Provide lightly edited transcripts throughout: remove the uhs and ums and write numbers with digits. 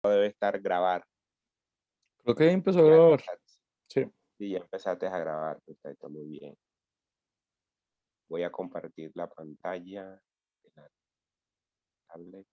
debe estar grabar. Creo que empezó a Ya grabar. empezaste, Sí. sí, ya empezaste a grabar, perfecto, muy bien. Voy a compartir la pantalla de la tablet.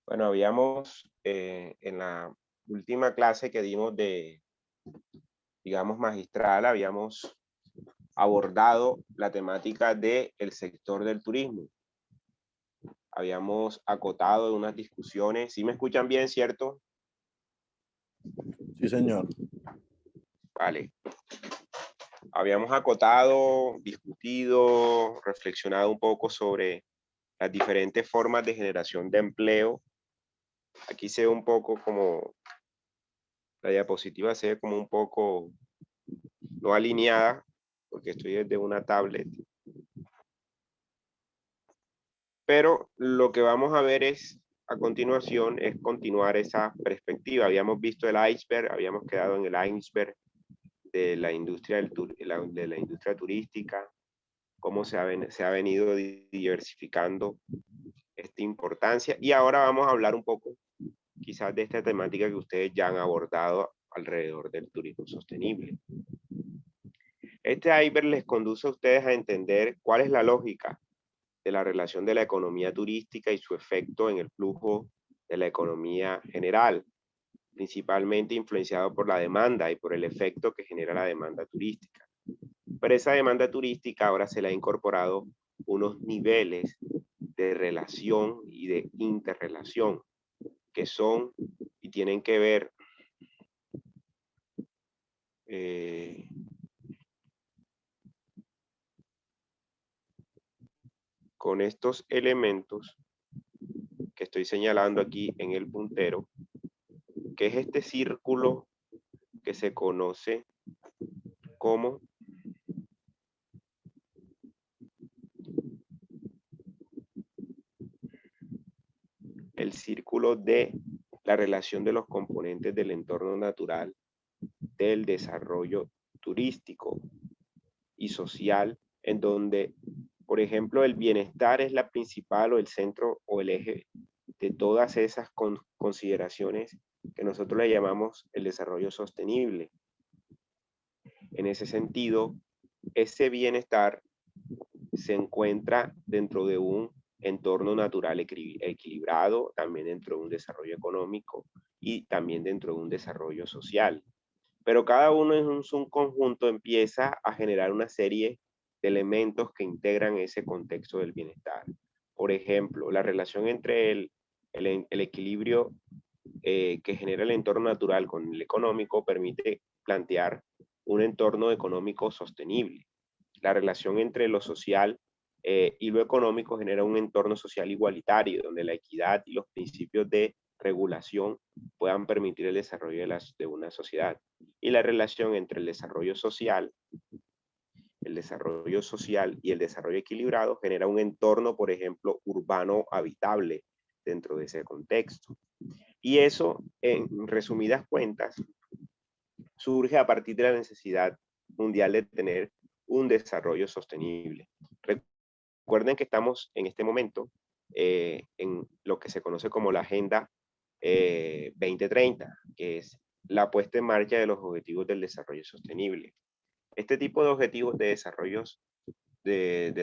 Bueno, habíamos en la última clase que dimos de, digamos, magistral, habíamos abordado la temática del sector del turismo. Habíamos acotado unas discusiones. ¿Sí me escuchan bien, cierto? Sí, señor. Vale. Habíamos acotado, discutido, reflexionado un poco sobre las diferentes formas de generación de empleo. Aquí se ve un poco como, la diapositiva se ve como un poco no alineada, porque estoy desde una tablet. Pero lo que vamos a ver a continuación es continuar esa perspectiva. Habíamos visto el iceberg, habíamos quedado en el iceberg de la industria, de la industria turística, cómo se ha venido diversificando esta importancia. Y ahora vamos a hablar un poco quizás de esta temática que ustedes ya han abordado alrededor del turismo sostenible. Este iceberg les conduce a ustedes a entender cuál es la lógica de la relación de la economía turística y su efecto en el flujo de la economía general, principalmente influenciado por la demanda y por el efecto que genera la demanda turística. Pero esa demanda turística ahora se le ha incorporado unos niveles de relación y de interrelación que son y tienen que ver con estos elementos que estoy señalando aquí en el puntero, que es este círculo que se conoce como el círculo de la relación de los componentes del entorno natural del desarrollo turístico y social, en donde, por ejemplo, el bienestar es la principal o el centro o el eje de todas esas consideraciones que nosotros le llamamos el desarrollo sostenible. En ese sentido, ese bienestar se encuentra dentro de un entorno natural equilibrado, también dentro de un desarrollo económico y también dentro de un desarrollo social. Pero cada uno en un conjunto empieza a generar una serie de elementos que integran ese contexto del bienestar. Por ejemplo, la relación entre el equilibrio que genera el entorno natural con el económico permite plantear un entorno económico sostenible. La relación entre lo social y lo económico genera un entorno social igualitario, donde la equidad y los principios de regulación puedan permitir el desarrollo de una sociedad. Y la relación entre el desarrollo social y el desarrollo equilibrado genera un entorno, por ejemplo, urbano habitable dentro de ese contexto. Y eso, en resumidas cuentas, surge a partir de la necesidad mundial de tener un desarrollo sostenible. Recuerden que estamos en este momento en lo que se conoce como la Agenda 2030, que es la puesta en marcha de los objetivos del desarrollo sostenible. Este tipo de objetivos del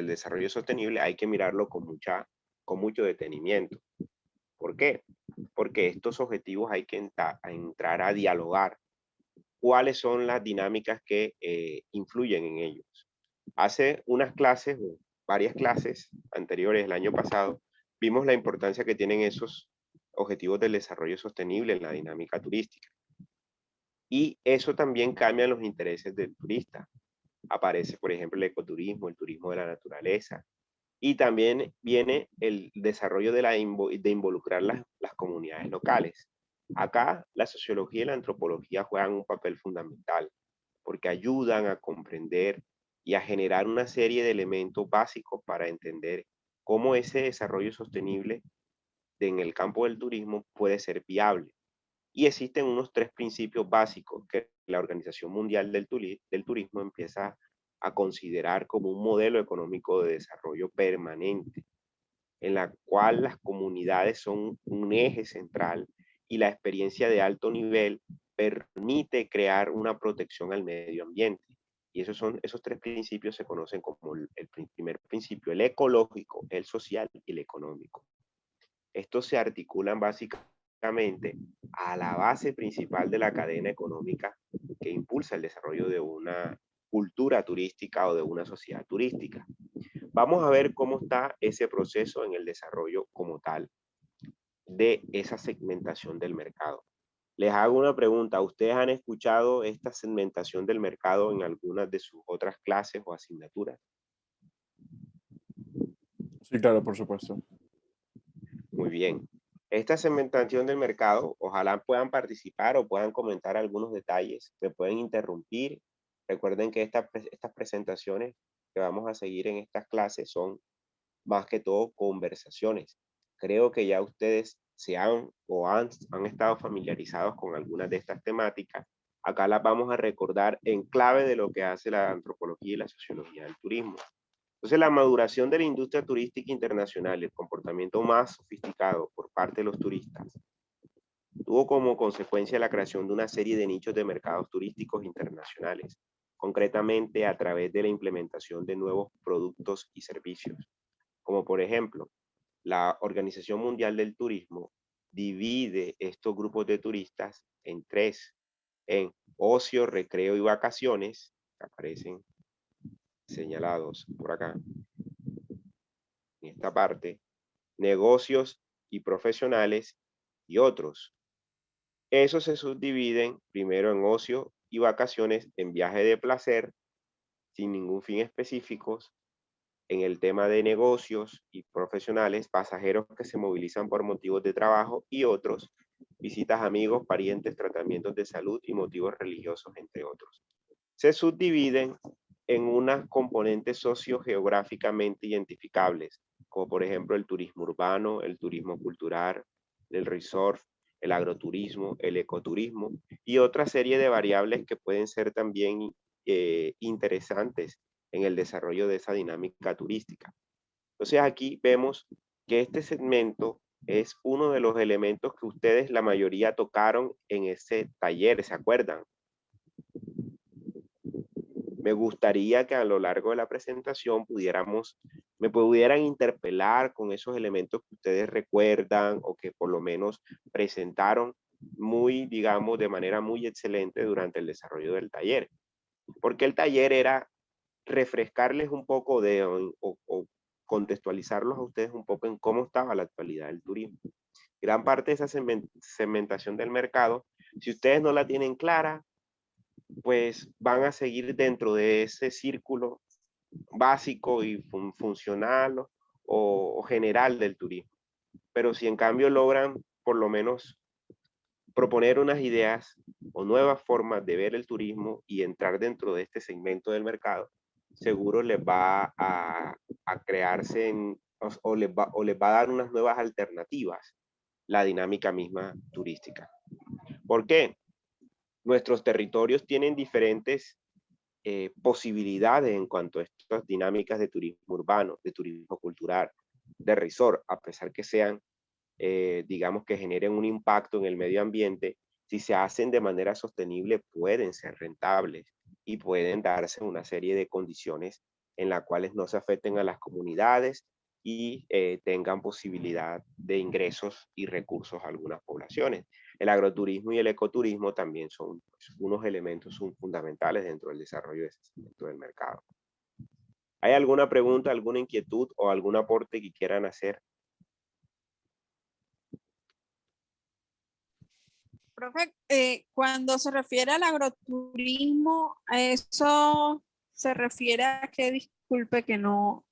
desarrollo sostenible hay que mirarlo con mucho detenimiento. ¿Por qué? Porque estos objetivos hay que entrar a dialogar cuáles son las dinámicas que influyen en ellos. Hace unas clases, o varias clases anteriores, el año pasado, vimos la importancia que tienen esos objetivos del desarrollo sostenible en la dinámica turística. Y eso también cambia los intereses del turista. Aparece, por ejemplo, el ecoturismo, el turismo de la naturaleza, Y también viene el desarrollo de involucrar las comunidades locales. Acá la sociología y la antropología juegan un papel fundamental porque ayudan a comprender y a generar una serie de elementos básicos para entender cómo ese desarrollo sostenible en el campo del turismo puede ser viable. Y existen unos 3 principios básicos que la Organización Mundial del Turismo empieza a considerar como un modelo económico de desarrollo permanente, en la cual las comunidades son un eje central y la experiencia de alto nivel permite crear una protección al medio ambiente. Y esos 3 principios se conocen como el primer principio, el ecológico, el social y el económico. Estos se articulan básicamente a la base principal de la cadena económica que impulsa el desarrollo de una cultura turística o de una sociedad turística. Vamos a ver cómo está ese proceso en el desarrollo como tal de esa segmentación del mercado. Les hago una pregunta. ¿Ustedes han escuchado esta segmentación del mercado en algunas de sus otras clases o asignaturas? Sí, claro, por supuesto. Muy bien. Esta segmentación del mercado, ojalá puedan participar o puedan comentar algunos detalles. Me pueden interrumpir. Recuerden que estas presentaciones que vamos a seguir en estas clases son más que todo conversaciones. Creo que ya ustedes se han estado familiarizados con algunas de estas temáticas. Acá las vamos a recordar en clave de lo que hace la antropología y la sociología del turismo. Entonces, la maduración de la industria turística internacional, el comportamiento más sofisticado por parte de los turistas, tuvo como consecuencia la creación de una serie de nichos de mercados turísticos internacionales, concretamente a través de la implementación de nuevos productos y servicios, como por ejemplo, la Organización Mundial del Turismo divide estos grupos de turistas en 3, en ocio, recreo y vacaciones, que aparecen señalados por acá, en esta parte, negocios y profesionales y otros. Esos se subdividen primero en ocio y vacaciones, en viaje de placer, sin ningún fin específico, en el tema de negocios y profesionales, pasajeros que se movilizan por motivos de trabajo y otros, visitas a amigos, parientes, tratamientos de salud y motivos religiosos, entre otros. Se subdividen en unas componentes sociogeográficamente identificables, como por ejemplo el turismo urbano, el turismo cultural, el resort, el agroturismo, el ecoturismo y otra serie de variables que pueden ser también interesantes en el desarrollo de esa dinámica turística. Entonces aquí vemos que este segmento es uno de los elementos que ustedes, la mayoría, tocaron en ese taller, ¿se acuerdan? Me gustaría que a lo largo de la presentación me pudieran interpelar con esos elementos que ustedes recuerdan o que por lo menos presentaron muy, digamos, de manera muy excelente durante el desarrollo del taller. Porque el taller era refrescarles un poco o contextualizarlos a ustedes un poco en cómo estaba la actualidad del turismo. Gran parte de esa segmentación del mercado, si ustedes no la tienen clara, pues van a seguir dentro de ese círculo básico y funcional o general del turismo. Pero si en cambio logran por lo menos proponer unas ideas o nuevas formas de ver el turismo y entrar dentro de este segmento del mercado, seguro les va a crearse o les va a dar unas nuevas alternativas la dinámica misma turística. ¿Por qué? Nuestros territorios tienen diferentes posibilidades en cuanto a estas dinámicas de turismo urbano, de turismo cultural, de resort, a pesar que sean, digamos, que generen un impacto en el medio ambiente, si se hacen de manera sostenible pueden ser rentables y pueden darse una serie de condiciones en las cuales no se afecten a las comunidades y tengan posibilidad de ingresos y recursos a algunas poblaciones. El agroturismo y el ecoturismo también son pues, unos elementos fundamentales dentro del desarrollo de ese segmento del mercado. ¿Hay alguna pregunta, alguna inquietud o algún aporte que quieran hacer? Profe, cuando se refiere al agroturismo, ¿a eso se refiere a qué? Disculpe que no.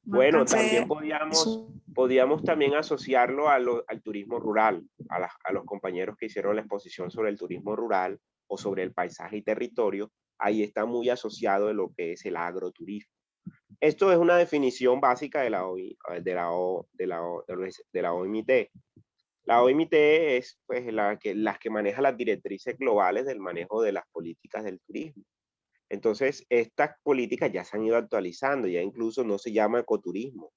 No Bueno, alcancé también eso. podíamos también asociarlo al turismo rural, a los compañeros que hicieron la exposición sobre el turismo rural o sobre el paisaje y territorio. Ahí está muy asociado de lo que es el agroturismo. Esto es una definición básica de la OMT. La OMT es pues, las que maneja las directrices globales del manejo de las políticas del turismo. Entonces, estas políticas ya se han ido actualizando, ya incluso no se llama ecoturismo,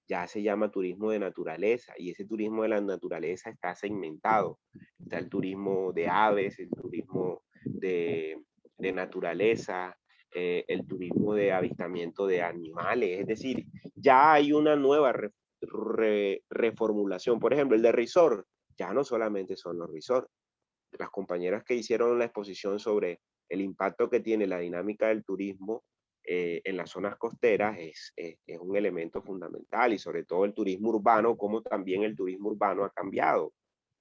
ya se llama turismo de naturaleza, y ese turismo de la naturaleza está segmentado. Está el turismo de aves, el turismo de naturaleza, el turismo de avistamiento de animales, es decir, ya hay una nueva reformulación. Por ejemplo, el de resort, ya no solamente son los resorts. Las compañeras que hicieron la exposición sobre el impacto que tiene la dinámica del turismo en las zonas costeras es un elemento fundamental, y sobre todo el turismo urbano, como también el turismo urbano ha cambiado.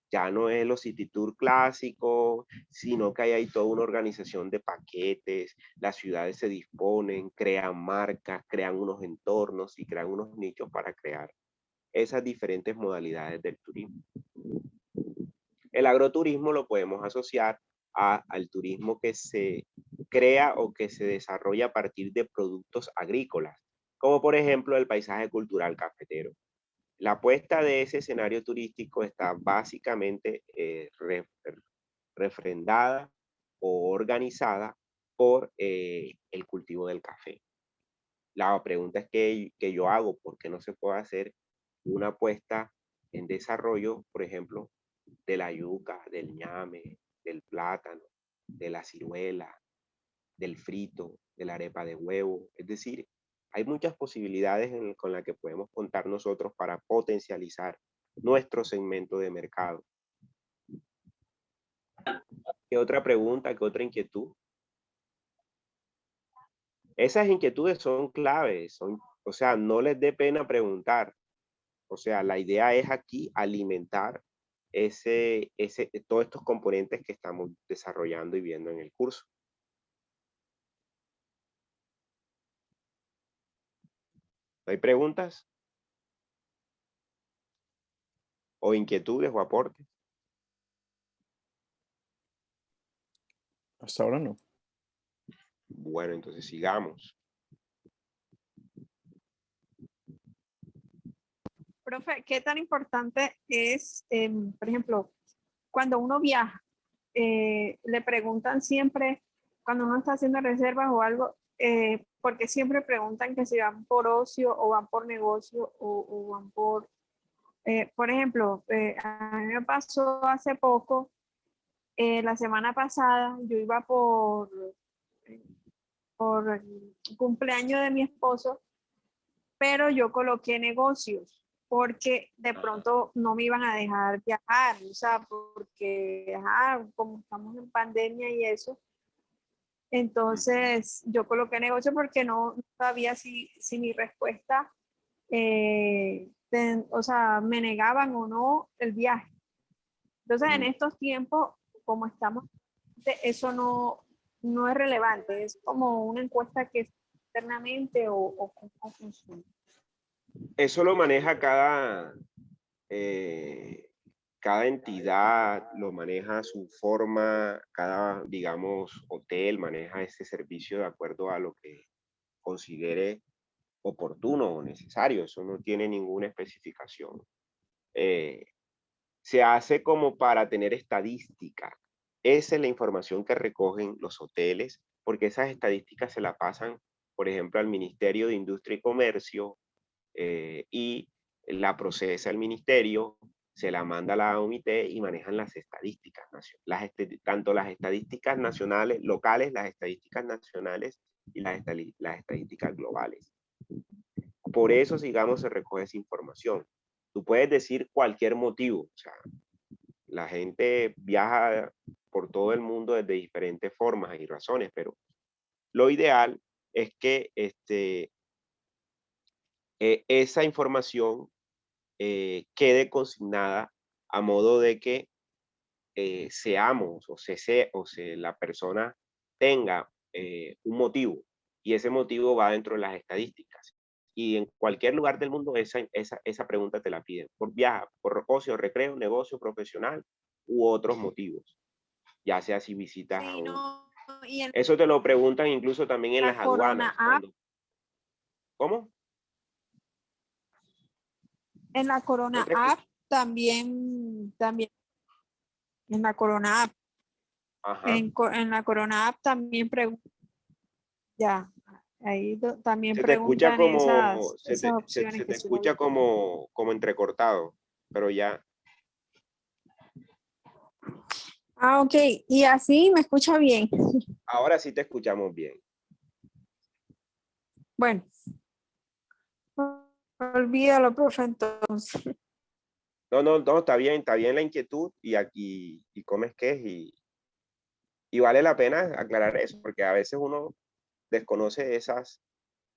Ya no es los city tour clásicos, sino que hay ahí toda una organización de paquetes, las ciudades se disponen, crean marcas, crean unos entornos y crean unos nichos para crear esas diferentes modalidades del turismo. El agroturismo lo podemos asociar al turismo que se crea o que se desarrolla a partir de productos agrícolas, como por ejemplo el paisaje cultural cafetero. La apuesta de ese escenario turístico está básicamente refrendada o organizada por el cultivo del café. La pregunta es que yo hago, ¿por qué no se puede hacer una apuesta en desarrollo, por ejemplo, de la yuca, del ñame, del plátano, de la ciruela, del frito, de la arepa de huevo? Es decir, hay muchas posibilidades con las que podemos contar nosotros para potencializar nuestro segmento de mercado. ¿Qué otra pregunta? ¿Qué otra inquietud? Esas inquietudes son claves, o sea, no les dé pena preguntar. O sea, la idea es aquí alimentar todos estos componentes que estamos desarrollando y viendo en el curso. ¿No hay preguntas? ¿O inquietudes o aportes? Hasta ahora no. Bueno, entonces sigamos. Profe, ¿qué tan importante es, por ejemplo, cuando uno viaja, le preguntan siempre, cuando uno está haciendo reservas o algo, porque siempre preguntan que si van por ocio o van por negocio o van por ejemplo, a mí me pasó hace poco, la semana pasada, yo iba por el cumpleaños de mi esposo, pero yo coloqué negocios porque de pronto no me iban a dejar viajar, o sea, porque como estamos en pandemia y eso, entonces yo coloqué negocio porque no sabía si mi respuesta, o sea, me negaban o no el viaje. Entonces en estos tiempos, como estamos, eso no es relevante, es como una encuesta que es internamente o cómo funciona. Eso lo maneja cada entidad, lo maneja a su forma, cada, digamos, hotel maneja ese servicio de acuerdo a lo que considere oportuno o necesario. Eso no tiene ninguna especificación. Se hace como para tener estadística. Esa es la información que recogen los hoteles, porque esas estadísticas se la pasan, por ejemplo, al Ministerio de Industria y Comercio, y la procesa el ministerio, se la manda a la OMT y manejan las estadísticas nacionales, tanto las estadísticas nacionales, locales, las estadísticas nacionales y las estadísticas globales. Por eso, sigamos, se recoge esa información. Tú puedes decir cualquier motivo, o sea, la gente viaja por todo el mundo desde diferentes formas y razones, pero lo ideal es que esa información quede consignada a modo de que seamos la persona tenga un motivo, y ese motivo va dentro de las estadísticas. y en cualquier lugar del mundo esa pregunta te la piden. Viaja por ocio, recreo, negocio, profesional u otros motivos. Ya sea si visitas a Sí, un... no, y en Eso te lo preguntan incluso también en la las Corona aduanas. App, ¿Cómo? en la ¿No Corona te escucho? App también, en la Corona App, Ajá. en la Corona App también preguntan, ya, ahí también Se te escucha preguntan como, esas opciones se que te si uno escucha visita. como entrecortado, pero ya. Ah, ok, y así me escucha bien. Ahora sí te escuchamos bien. Bueno, olvídalo, profe, entonces. No, está bien la inquietud y aquí, y cómo es que es, y vale la pena aclarar eso, porque a veces uno desconoce esas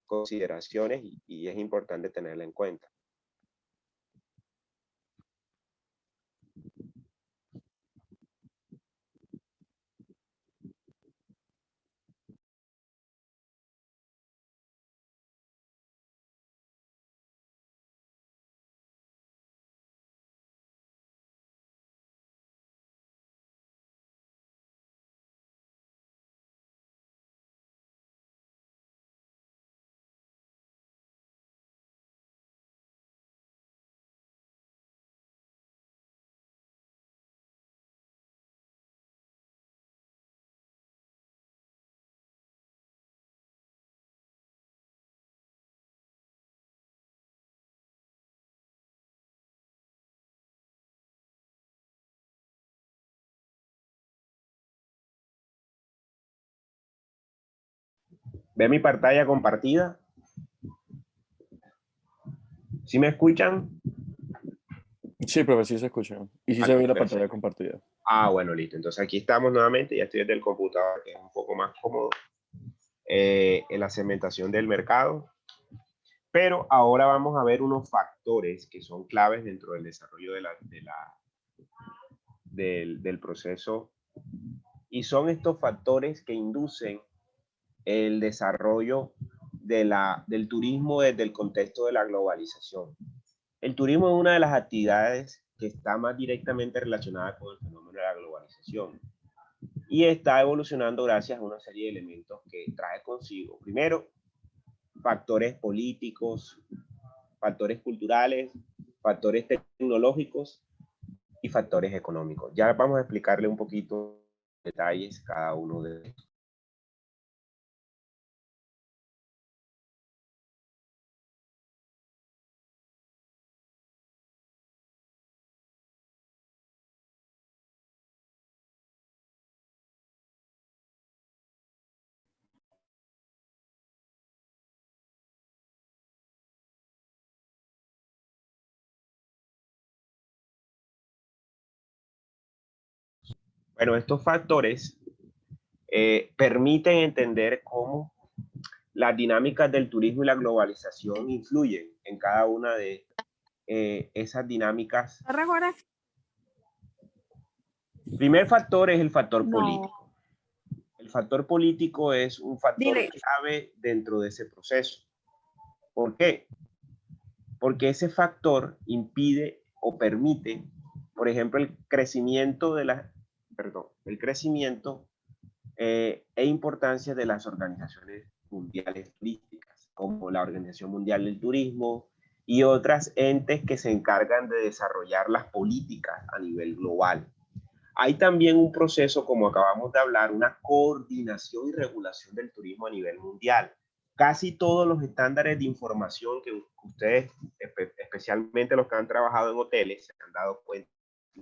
consideraciones y es importante tenerla en cuenta. ¿Ve mi pantalla compartida? ¿Sí me escuchan? Sí, profe, sí se escucha. Y sí Ah, se ve la pantalla perfecto. compartida. Ah, bueno, listo. Entonces aquí estamos nuevamente, ya estoy desde el computador, que es un poco más cómodo en la segmentación del mercado. Pero ahora vamos a ver unos factores que son claves dentro del desarrollo del proceso. Y son estos factores que inducen el desarrollo del turismo desde el contexto de la globalización. El turismo es una de las actividades que está más directamente relacionada con el fenómeno de la globalización y está evolucionando gracias a una serie de elementos que trae consigo. Primero, factores políticos, factores culturales, factores tecnológicos y factores económicos. Ya vamos a explicarle un poquito detalles cada uno de estos. Bueno, estos factores permiten entender cómo las dinámicas del turismo y la globalización influyen en cada una de esas dinámicas. ¿No recuerdas? Primer factor es el factor No. político. El factor político es un factor Dile. clave dentro de ese proceso. ¿Por qué? Porque ese factor impide o permite, por ejemplo, el crecimiento el crecimiento e importancia de las organizaciones mundiales turísticas, como la Organización Mundial del Turismo y otras entes que se encargan de desarrollar las políticas a nivel global. Hay también un proceso, como acabamos de hablar, una coordinación y regulación del turismo a nivel mundial. Casi todos los estándares de información que ustedes, especialmente los que han trabajado en hoteles, se han dado cuenta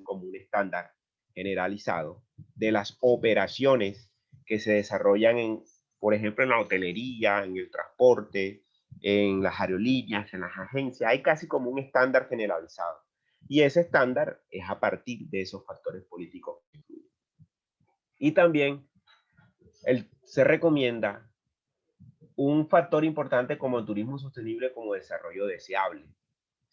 como un estándar generalizado de las operaciones que se desarrollan por ejemplo, en la hotelería, en el transporte, en las aerolíneas, en las agencias. Hay casi como un estándar generalizado. Y ese estándar es a partir de esos factores políticos. Y también se recomienda un factor importante como el turismo sostenible como desarrollo deseable.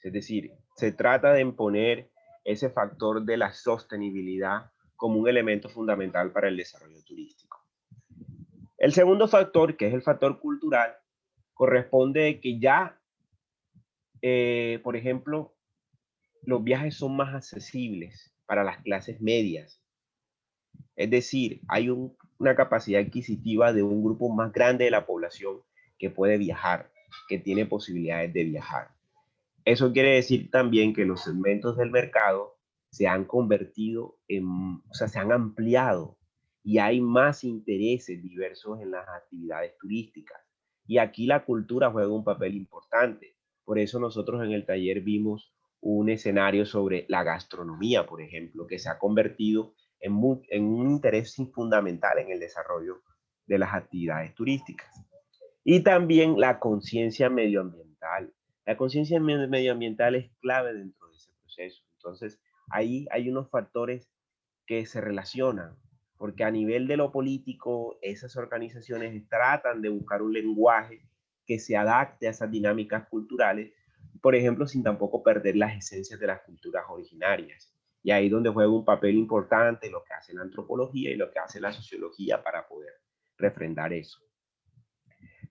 Es decir, se trata de imponer ese factor de la sostenibilidad como un elemento fundamental para el desarrollo turístico. El segundo factor, que es el factor cultural, corresponde a que ya por ejemplo, los viajes son más accesibles para las clases medias. Es decir, hay una capacidad adquisitiva de un grupo más grande de la población que puede viajar, que tiene posibilidades de viajar. Eso quiere decir también que los segmentos del mercado se han convertido en, o sea, se han ampliado y hay más intereses diversos en las actividades turísticas. Y aquí la cultura juega un papel importante. Por eso nosotros en el taller vimos un escenario sobre la gastronomía, por ejemplo, que se ha convertido en un interés fundamental en el desarrollo de las actividades turísticas. Y también la conciencia medioambiental. La conciencia medioambiental es clave dentro de ese proceso. Entonces, ahí hay unos factores que se relacionan, porque a nivel de lo político, esas organizaciones tratan de buscar un lenguaje que se adapte a esas dinámicas culturales, por ejemplo, sin tampoco perder las esencias de las culturas originarias. Y ahí donde juega un papel importante lo que hace la antropología y lo que hace la sociología para poder refrendar eso.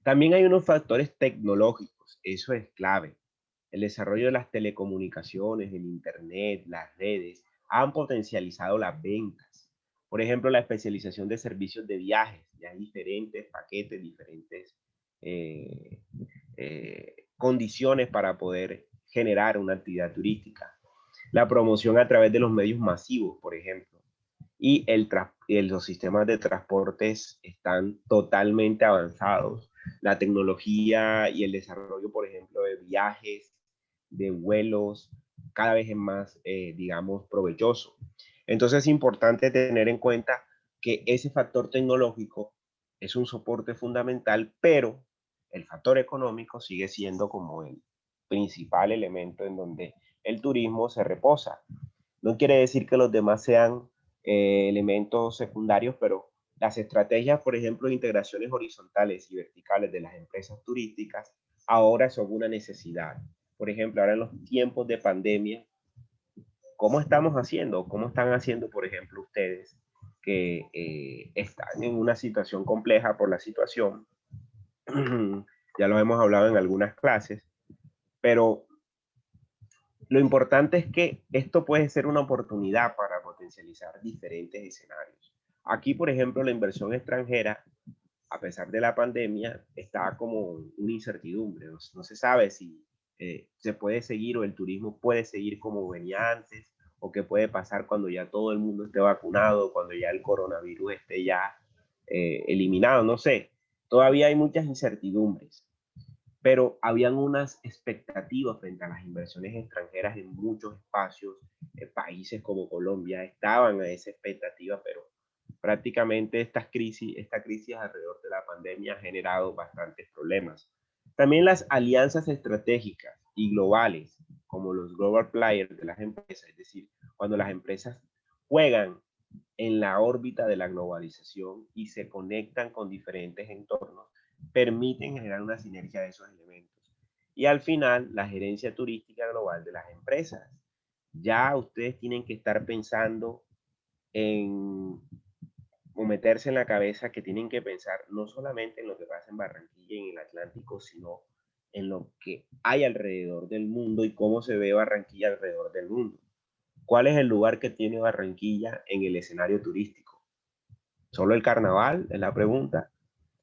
También hay unos factores tecnológicos, eso es clave. El desarrollo de las telecomunicaciones, el Internet, las redes, han potencializado las ventas. Por ejemplo, la especialización de servicios de viajes, ya hay diferentes paquetes, diferentes condiciones para poder generar una actividad turística. La promoción a través de los medios masivos, por ejemplo. Y los sistemas de transportes están totalmente avanzados. La tecnología y el desarrollo, por ejemplo, de viajes, de vuelos, cada vez es más, digamos, provechoso. Entonces es importante tener en cuenta que ese factor tecnológico es un soporte fundamental, pero el factor económico sigue siendo como el principal elemento en donde el turismo se reposa. No quiere decir que los demás sean elementos secundarios, pero las estrategias, por ejemplo, de integraciones horizontales y verticales de las empresas turísticas ahora son una necesidad. Por ejemplo, ahora en los tiempos de pandemia, ¿cómo estamos haciendo? ¿Cómo están haciendo, por ejemplo, ustedes que están en una situación compleja por la situación? Ya lo hemos hablado en algunas clases, pero lo importante es que esto puede ser una oportunidad para potencializar diferentes escenarios. Aquí, por ejemplo, la inversión extranjera, a pesar de la pandemia, está como una incertidumbre. No se sabe si se puede seguir o el turismo puede seguir como venía antes, o qué puede pasar cuando ya todo el mundo esté vacunado, cuando ya el coronavirus esté ya eliminado, no sé. Todavía hay muchas incertidumbres, pero habían unas expectativas frente a las inversiones extranjeras en muchos espacios. Países como Colombia estaban a esa expectativa, pero prácticamente esta crisis alrededor de la pandemia ha generado bastantes problemas. También las alianzas estratégicas y globales, como los global players de las empresas, es decir, cuando las empresas juegan en la órbita de la globalización y se conectan con diferentes entornos, permiten generar una sinergia de esos elementos. Y al final, la gerencia turística global de las empresas. Ya ustedes tienen que estar pensando en o meterse en la cabeza que tienen que pensar no solamente en lo que pasa en Barranquilla y en el Atlántico, sino en lo que hay alrededor del mundo y cómo se ve Barranquilla alrededor del mundo. ¿Cuál es el lugar que tiene Barranquilla en el escenario turístico? ¿Solo el carnaval? Es la pregunta.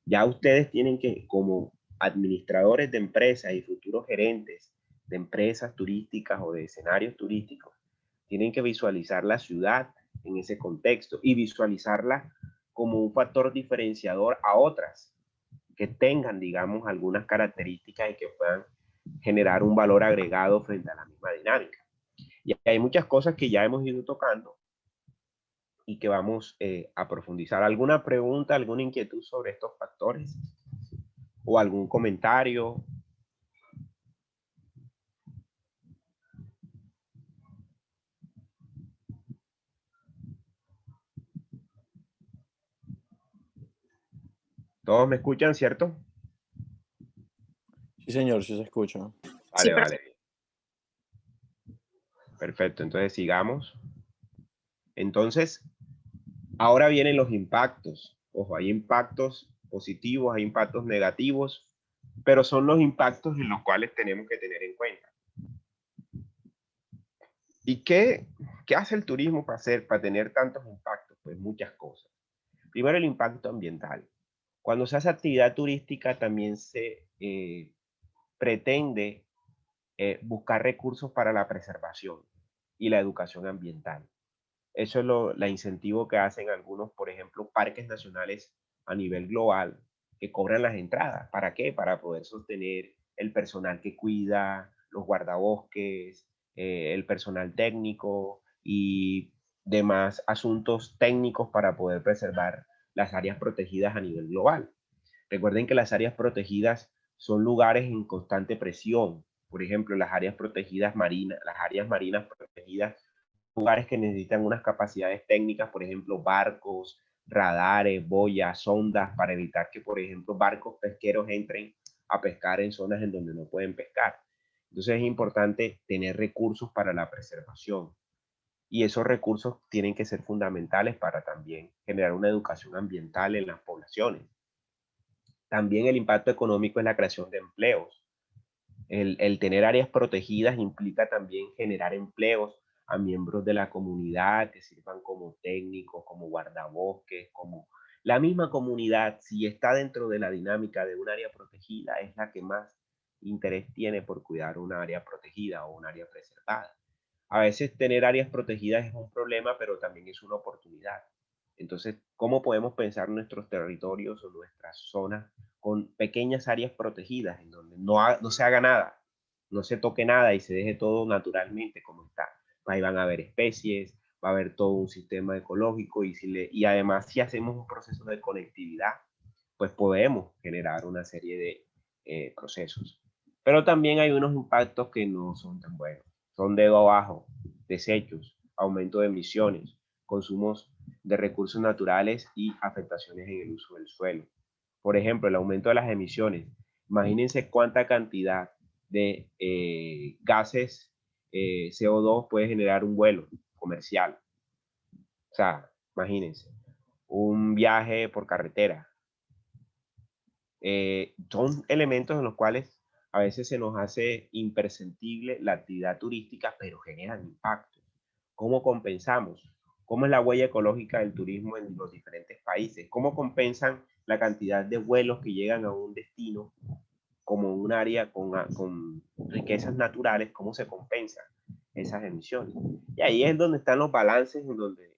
Ya ustedes tienen que, como administradores de empresas y futuros gerentes de empresas turísticas o de escenarios turísticos, tienen que visualizar la ciudad en ese contexto y visualizarla como un factor diferenciador a otras que tengan, digamos, algunas características y que puedan generar un valor agregado frente a la misma dinámica. Y hay muchas cosas que ya hemos ido tocando y que vamos a profundizar. ¿Alguna pregunta, alguna inquietud sobre estos factores? ¿O algún comentario? ¿Todos me escuchan, cierto? Sí, señor, sí se escucha. Vale, vale. Perfecto, entonces sigamos. Entonces, ahora vienen los impactos. Ojo, hay impactos positivos, hay impactos negativos, pero son los impactos en los cuales tenemos que tener en cuenta. ¿Y qué hace el turismo para tener tantos impactos? Pues muchas cosas. Primero, el impacto ambiental. Cuando se hace actividad turística también se pretende buscar recursos para la preservación y la educación ambiental. Eso es la incentivo que hacen algunos, por ejemplo, parques nacionales a nivel global que cobran las entradas. ¿Para qué? Para poder sostener el personal que cuida, los guardabosques, el personal técnico y demás asuntos técnicos para poder preservar las áreas protegidas a nivel global. Recuerden que las áreas protegidas son lugares en constante presión. Por ejemplo, las áreas protegidas marinas, las áreas marinas protegidas, lugares que necesitan unas capacidades técnicas, por ejemplo, barcos, radares, boyas, sondas, para evitar que, por ejemplo, barcos pesqueros entren a pescar en zonas en donde no pueden pescar. Entonces es importante tener recursos para la preservación y esos recursos tienen que ser fundamentales para también generar una educación ambiental en las poblaciones. También el impacto económico es la creación de empleos. El tener áreas protegidas implica también generar empleos a miembros de la comunidad que sirvan como técnicos, como guardabosques, como la misma comunidad, si está dentro de la dinámica de un área protegida, es la que más interés tiene por cuidar un área protegida o un área preservada. A veces tener áreas protegidas es un problema, pero también es una oportunidad. Entonces, ¿cómo podemos pensar nuestros territorios o nuestras zonas con pequeñas áreas protegidas en donde no se haga nada, no se toque nada y se deje todo naturalmente como está? Ahí van a haber especies, va a haber todo un sistema ecológico y además si hacemos un proceso de conectividad, pues podemos generar una serie de procesos. Pero también hay unos impactos que no son tan buenos. Son dedo abajo, desechos, aumento de emisiones, consumos de recursos naturales y afectaciones en el uso del suelo. Por ejemplo, el aumento de las emisiones. Imagínense cuánta cantidad de gases CO2 puede generar un vuelo comercial. O sea, imagínense, un viaje por carretera. Son elementos en los cuales a veces se nos hace imperceptible la actividad turística, pero generan impacto. ¿Cómo compensamos? ¿Cómo es la huella ecológica del turismo en los diferentes países? ¿Cómo compensan la cantidad de vuelos que llegan a un destino como un área con riquezas naturales? ¿Cómo se compensan esas emisiones? Y ahí es donde están los balances, en donde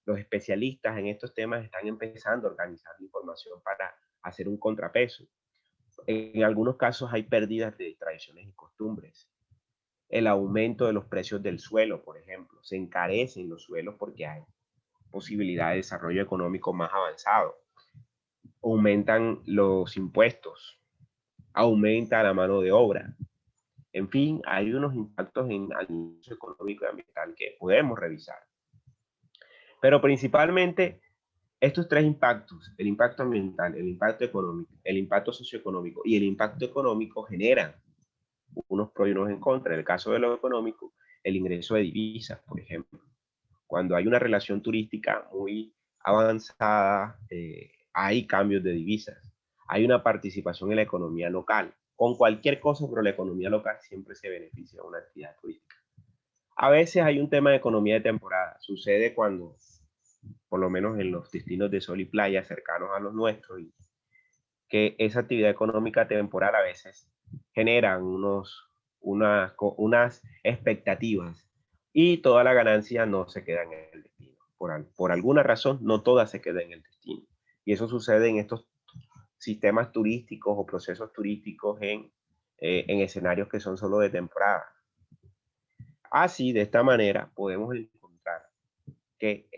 los especialistas en estos temas están empezando a organizar la información para hacer un contrapeso. En algunos casos hay pérdidas de tradiciones y costumbres. El aumento de los precios del suelo, por ejemplo. Se encarecen los suelos porque hay posibilidad de desarrollo económico más avanzado. Aumentan los impuestos. Aumenta la mano de obra. En fin, hay unos impactos en el uso económico y ambiental que podemos revisar. Pero principalmente estos tres impactos, el impacto ambiental, el impacto económico, el impacto socioeconómico y el impacto económico generan unos pros y unos en contra. En el caso de lo económico, el ingreso de divisas, por ejemplo. Cuando hay una relación turística muy avanzada, hay cambios de divisas. Hay una participación en la economía local. Con cualquier cosa, pero la economía local siempre se beneficia de una actividad turística. A veces hay un tema de economía de temporada. Sucede cuando, por lo menos en los destinos de sol y playa cercanos a los nuestros, y que esa actividad económica temporal a veces generan unas expectativas y toda la ganancia no se queda en el destino. Por alguna razón, no toda se queda en el destino. Y eso sucede en estos sistemas turísticos o procesos turísticos en escenarios que son solo de temporada. Así, de esta manera, podemos encontrar que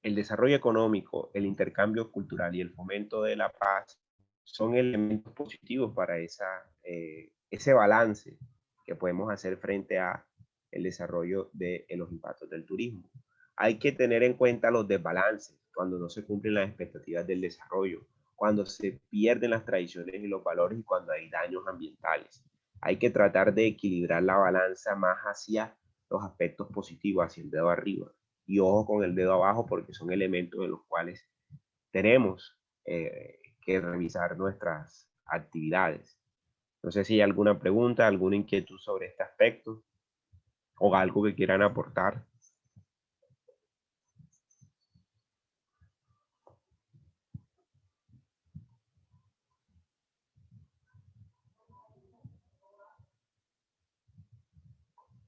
el desarrollo económico, el intercambio cultural y el fomento de la paz son elementos positivos para ese balance que podemos hacer frente a el desarrollo de los impactos del turismo. Hay que tener en cuenta los desbalances cuando no se cumplen las expectativas del desarrollo, cuando se pierden las tradiciones y los valores y cuando hay daños ambientales. Hay que tratar de equilibrar la balanza más hacia los aspectos positivos, hacia el dedo arriba. Y ojo con el dedo abajo porque son elementos en los cuales tenemos que revisar nuestras actividades. No sé si hay alguna pregunta, alguna inquietud sobre este aspecto. o algo que quieran aportar.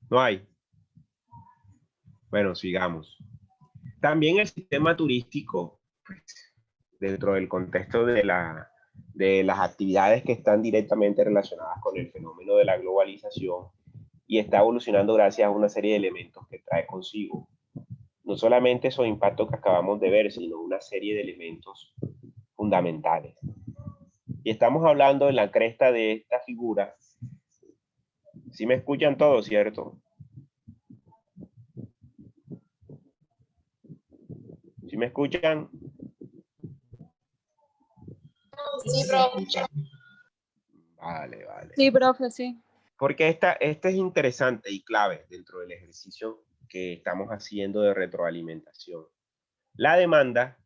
No hay. Bueno, sigamos. También el sistema turístico, pues, dentro del contexto de las actividades que están directamente relacionadas con el fenómeno de la globalización, y está evolucionando gracias a una serie de elementos que trae consigo. No solamente esos impactos que acabamos de ver, sino una serie de elementos fundamentales. Y estamos hablando en la cresta de esta figura. ¿Sí me escuchan todos, cierto? ¿Sí me escuchan? Sí, profe. Vale, vale. Sí, profe, sí. Porque esta es interesante y clave dentro del ejercicio que estamos haciendo de retroalimentación. La demanda,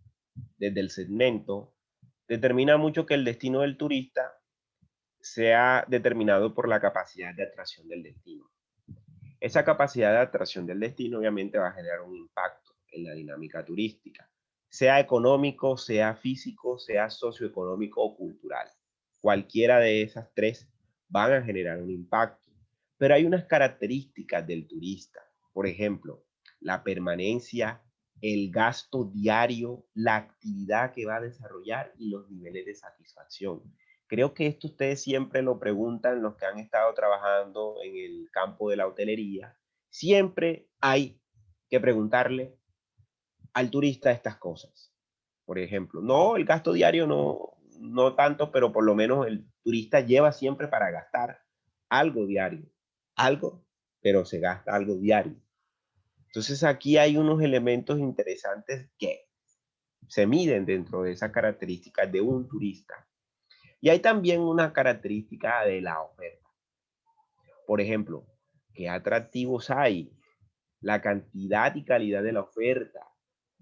desde el segmento, determina mucho que el destino del turista sea determinado por la capacidad de atracción del destino. Esa capacidad de atracción del destino obviamente va a generar un impacto en la dinámica turística, sea económico, sea físico, sea socioeconómico o cultural. Cualquiera de esas tres van a generar un impacto. Pero hay unas características del turista. Por ejemplo, la permanencia, el gasto diario, la actividad que va a desarrollar y los niveles de satisfacción. Creo que esto ustedes siempre lo preguntan los que han estado trabajando en el campo de la hotelería. Siempre hay que preguntarle al turista estas cosas. Por ejemplo, no, el gasto diario no tanto, pero por lo menos el turista lleva siempre para gastar algo diario. Algo, pero se gasta algo diario. Entonces aquí hay unos elementos interesantes que se miden dentro de esas características de un turista. Y hay también una característica de la oferta. Por ejemplo, ¿qué atractivos hay? La cantidad y calidad de la oferta,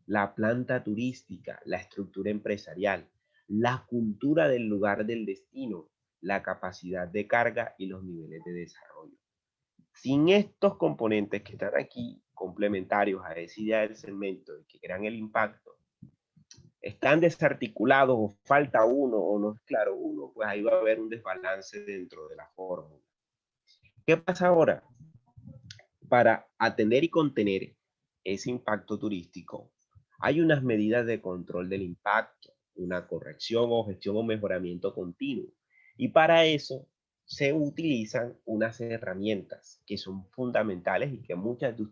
la planta turística, la estructura empresarial, la cultura del lugar del destino, la capacidad de carga y los niveles de desarrollo. Sin estos componentes que están aquí, complementarios a esa idea del segmento y que crean el impacto, están desarticulados o falta uno o no es claro uno, pues ahí va a haber un desbalance dentro de la fórmula. ¿Qué pasa ahora? Para atender y contener ese impacto turístico, hay unas medidas de control del impacto, una corrección o gestión o mejoramiento continuo. Y para eso se utilizan unas herramientas que son fundamentales y que muchos de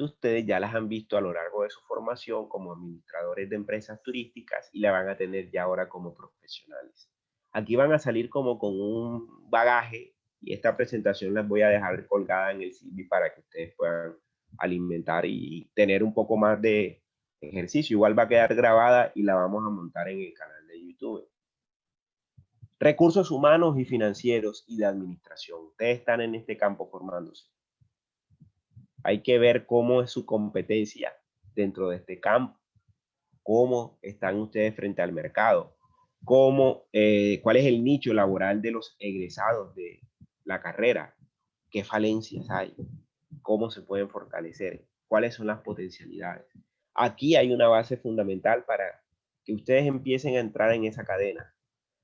ustedes ya las han visto a lo largo de su formación como administradores de empresas turísticas y la van a tener ya ahora como profesionales. Aquí van a salir como con un bagaje y esta presentación las voy a dejar colgada en el CV para que ustedes puedan alimentar y tener un poco más de ejercicio. Igual va a quedar grabada y la vamos a montar en el canal de YouTube. Recursos humanos y financieros y de administración. Ustedes están en este campo formándose. Hay que ver cómo es su competencia dentro de este campo, cómo están ustedes frente al mercado, cuál es el nicho laboral de los egresados de la carrera, qué falencias hay, cómo se pueden fortalecer, cuáles son las potencialidades. Aquí hay una base fundamental para que ustedes empiecen a entrar en esa cadena,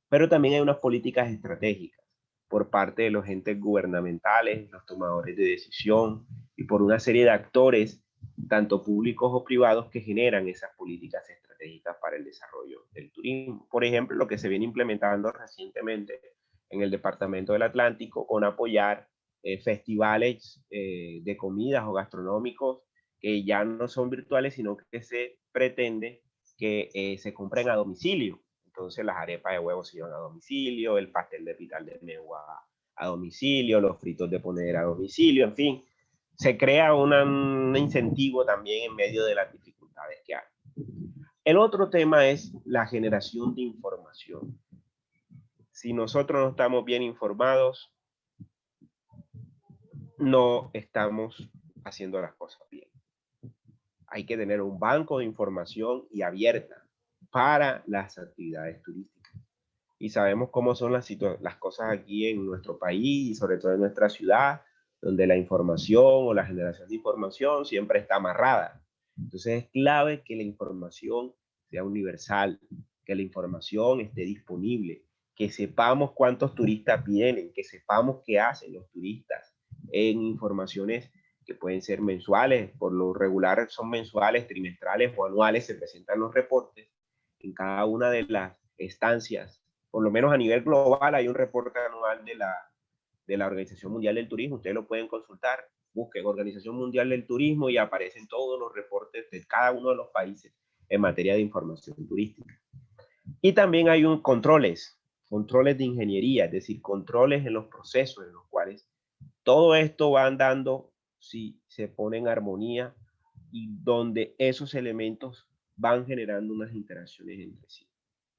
pero también hay unas políticas estratégicas por parte de los entes gubernamentales, los tomadores de decisión y por una serie de actores, tanto públicos o privados, que generan esas políticas estratégicas para el desarrollo del turismo. Por ejemplo, lo que se viene implementando recientemente en el Departamento del Atlántico con apoyar festivales de comidas o gastronómicos que ya no son virtuales, sino que se pretende que se compren a domicilio. Entonces las arepas de huevo se llevan a domicilio, el pastel de pital de mengua a domicilio, los fritos de ponedera a domicilio, en fin. Se crea un incentivo también en medio de las dificultades que hay. El otro tema es la generación de información. Si nosotros no estamos bien informados, no estamos haciendo las cosas bien. Hay que tener un banco de información y abierta para las actividades turísticas. Y sabemos cómo son las cosas aquí en nuestro país y sobre todo en nuestra ciudad. donde la información o la generación de información siempre está amarrada. Entonces es clave que la información sea universal, que la información esté disponible, que sepamos cuántos turistas vienen, que sepamos qué hacen los turistas en informaciones que pueden ser mensuales, por lo regular son mensuales, trimestrales o anuales, se presentan los reportes en cada una de las estancias. Por lo menos a nivel global hay un reporte anual de la Organización Mundial del Turismo, ustedes lo pueden consultar, busquen Organización Mundial del Turismo y aparecen todos los reportes de cada uno de los países en materia de información turística. Y también hay controles de ingeniería, es decir, controles en los procesos en los cuales todo esto va andando si se pone en armonía y donde esos elementos van generando unas interacciones entre sí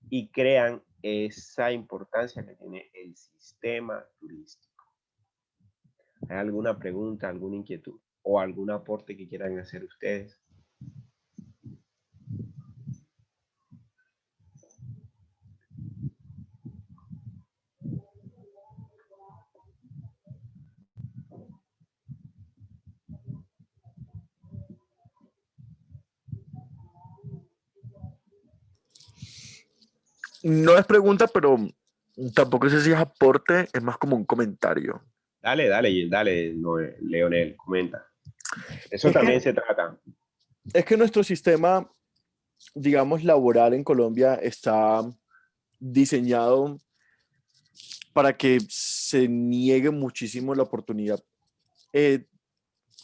y crean esa importancia que tiene el sistema turístico. ¿Hay alguna pregunta, alguna inquietud o algún aporte que quieran hacer ustedes? No es pregunta, pero tampoco sé si es aporte, es más como un comentario. Dale, dale, dale, Leonel, comenta. Eso Es también que, se trata. es que nuestro sistema, digamos, laboral en Colombia está diseñado para que se niegue muchísimo la oportunidad.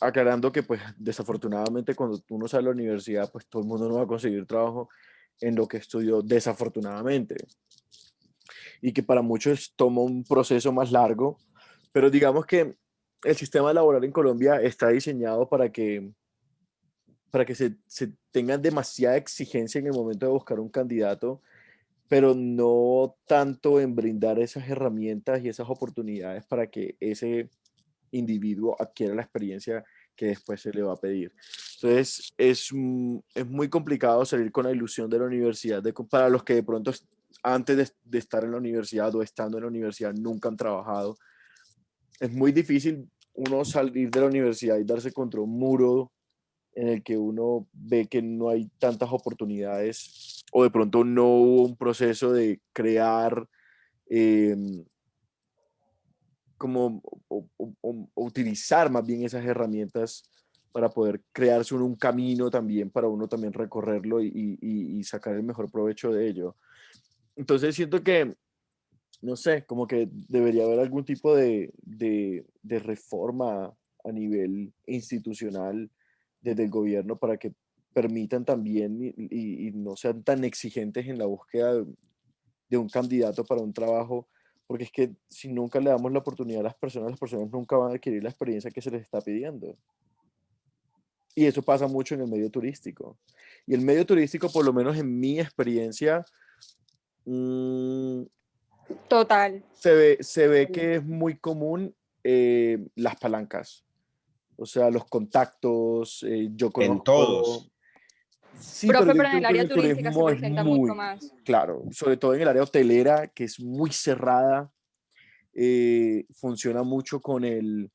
Aclarando que, pues, desafortunadamente, cuando uno sale a la universidad, pues todo el mundo no va a conseguir trabajo en lo que estudió, desafortunadamente. Y que para muchos toma un proceso más largo, pero digamos que el sistema laboral en Colombia está diseñado para que se tenga demasiada exigencia en el momento de buscar un candidato, pero no tanto en brindar esas herramientas y esas oportunidades para que ese individuo adquiera la experiencia que después se le va a pedir. Entonces, es muy complicado salir con la ilusión de la universidad, para los que de pronto antes de estar en la universidad o estando en la universidad nunca han trabajado. Es muy difícil uno salir de la universidad y darse contra un muro en el que uno ve que no hay tantas oportunidades o de pronto no hubo un proceso de crear eh, como o utilizar más bien esas herramientas para poder crearse un camino también para uno también recorrerlo y sacar el mejor provecho de ello. Entonces siento que, no sé, como que debería haber algún tipo de reforma a nivel institucional desde el gobierno para que permitan también y no sean tan exigentes en la búsqueda de un candidato para un trabajo, porque es que si nunca le damos la oportunidad a las personas nunca van a adquirir la experiencia que se les está pidiendo. Y eso pasa mucho en el medio turístico. Y el medio turístico, por lo menos en mi experiencia, Total. se ve que es muy común las palancas. O sea, los contactos, yo En conozco. todos. Sí, pero Profe, yo pero en creo el que en área el turística se turismo es presenta mucho muy más. claro, sobre todo en el área hotelera, que es muy cerrada, funciona mucho con el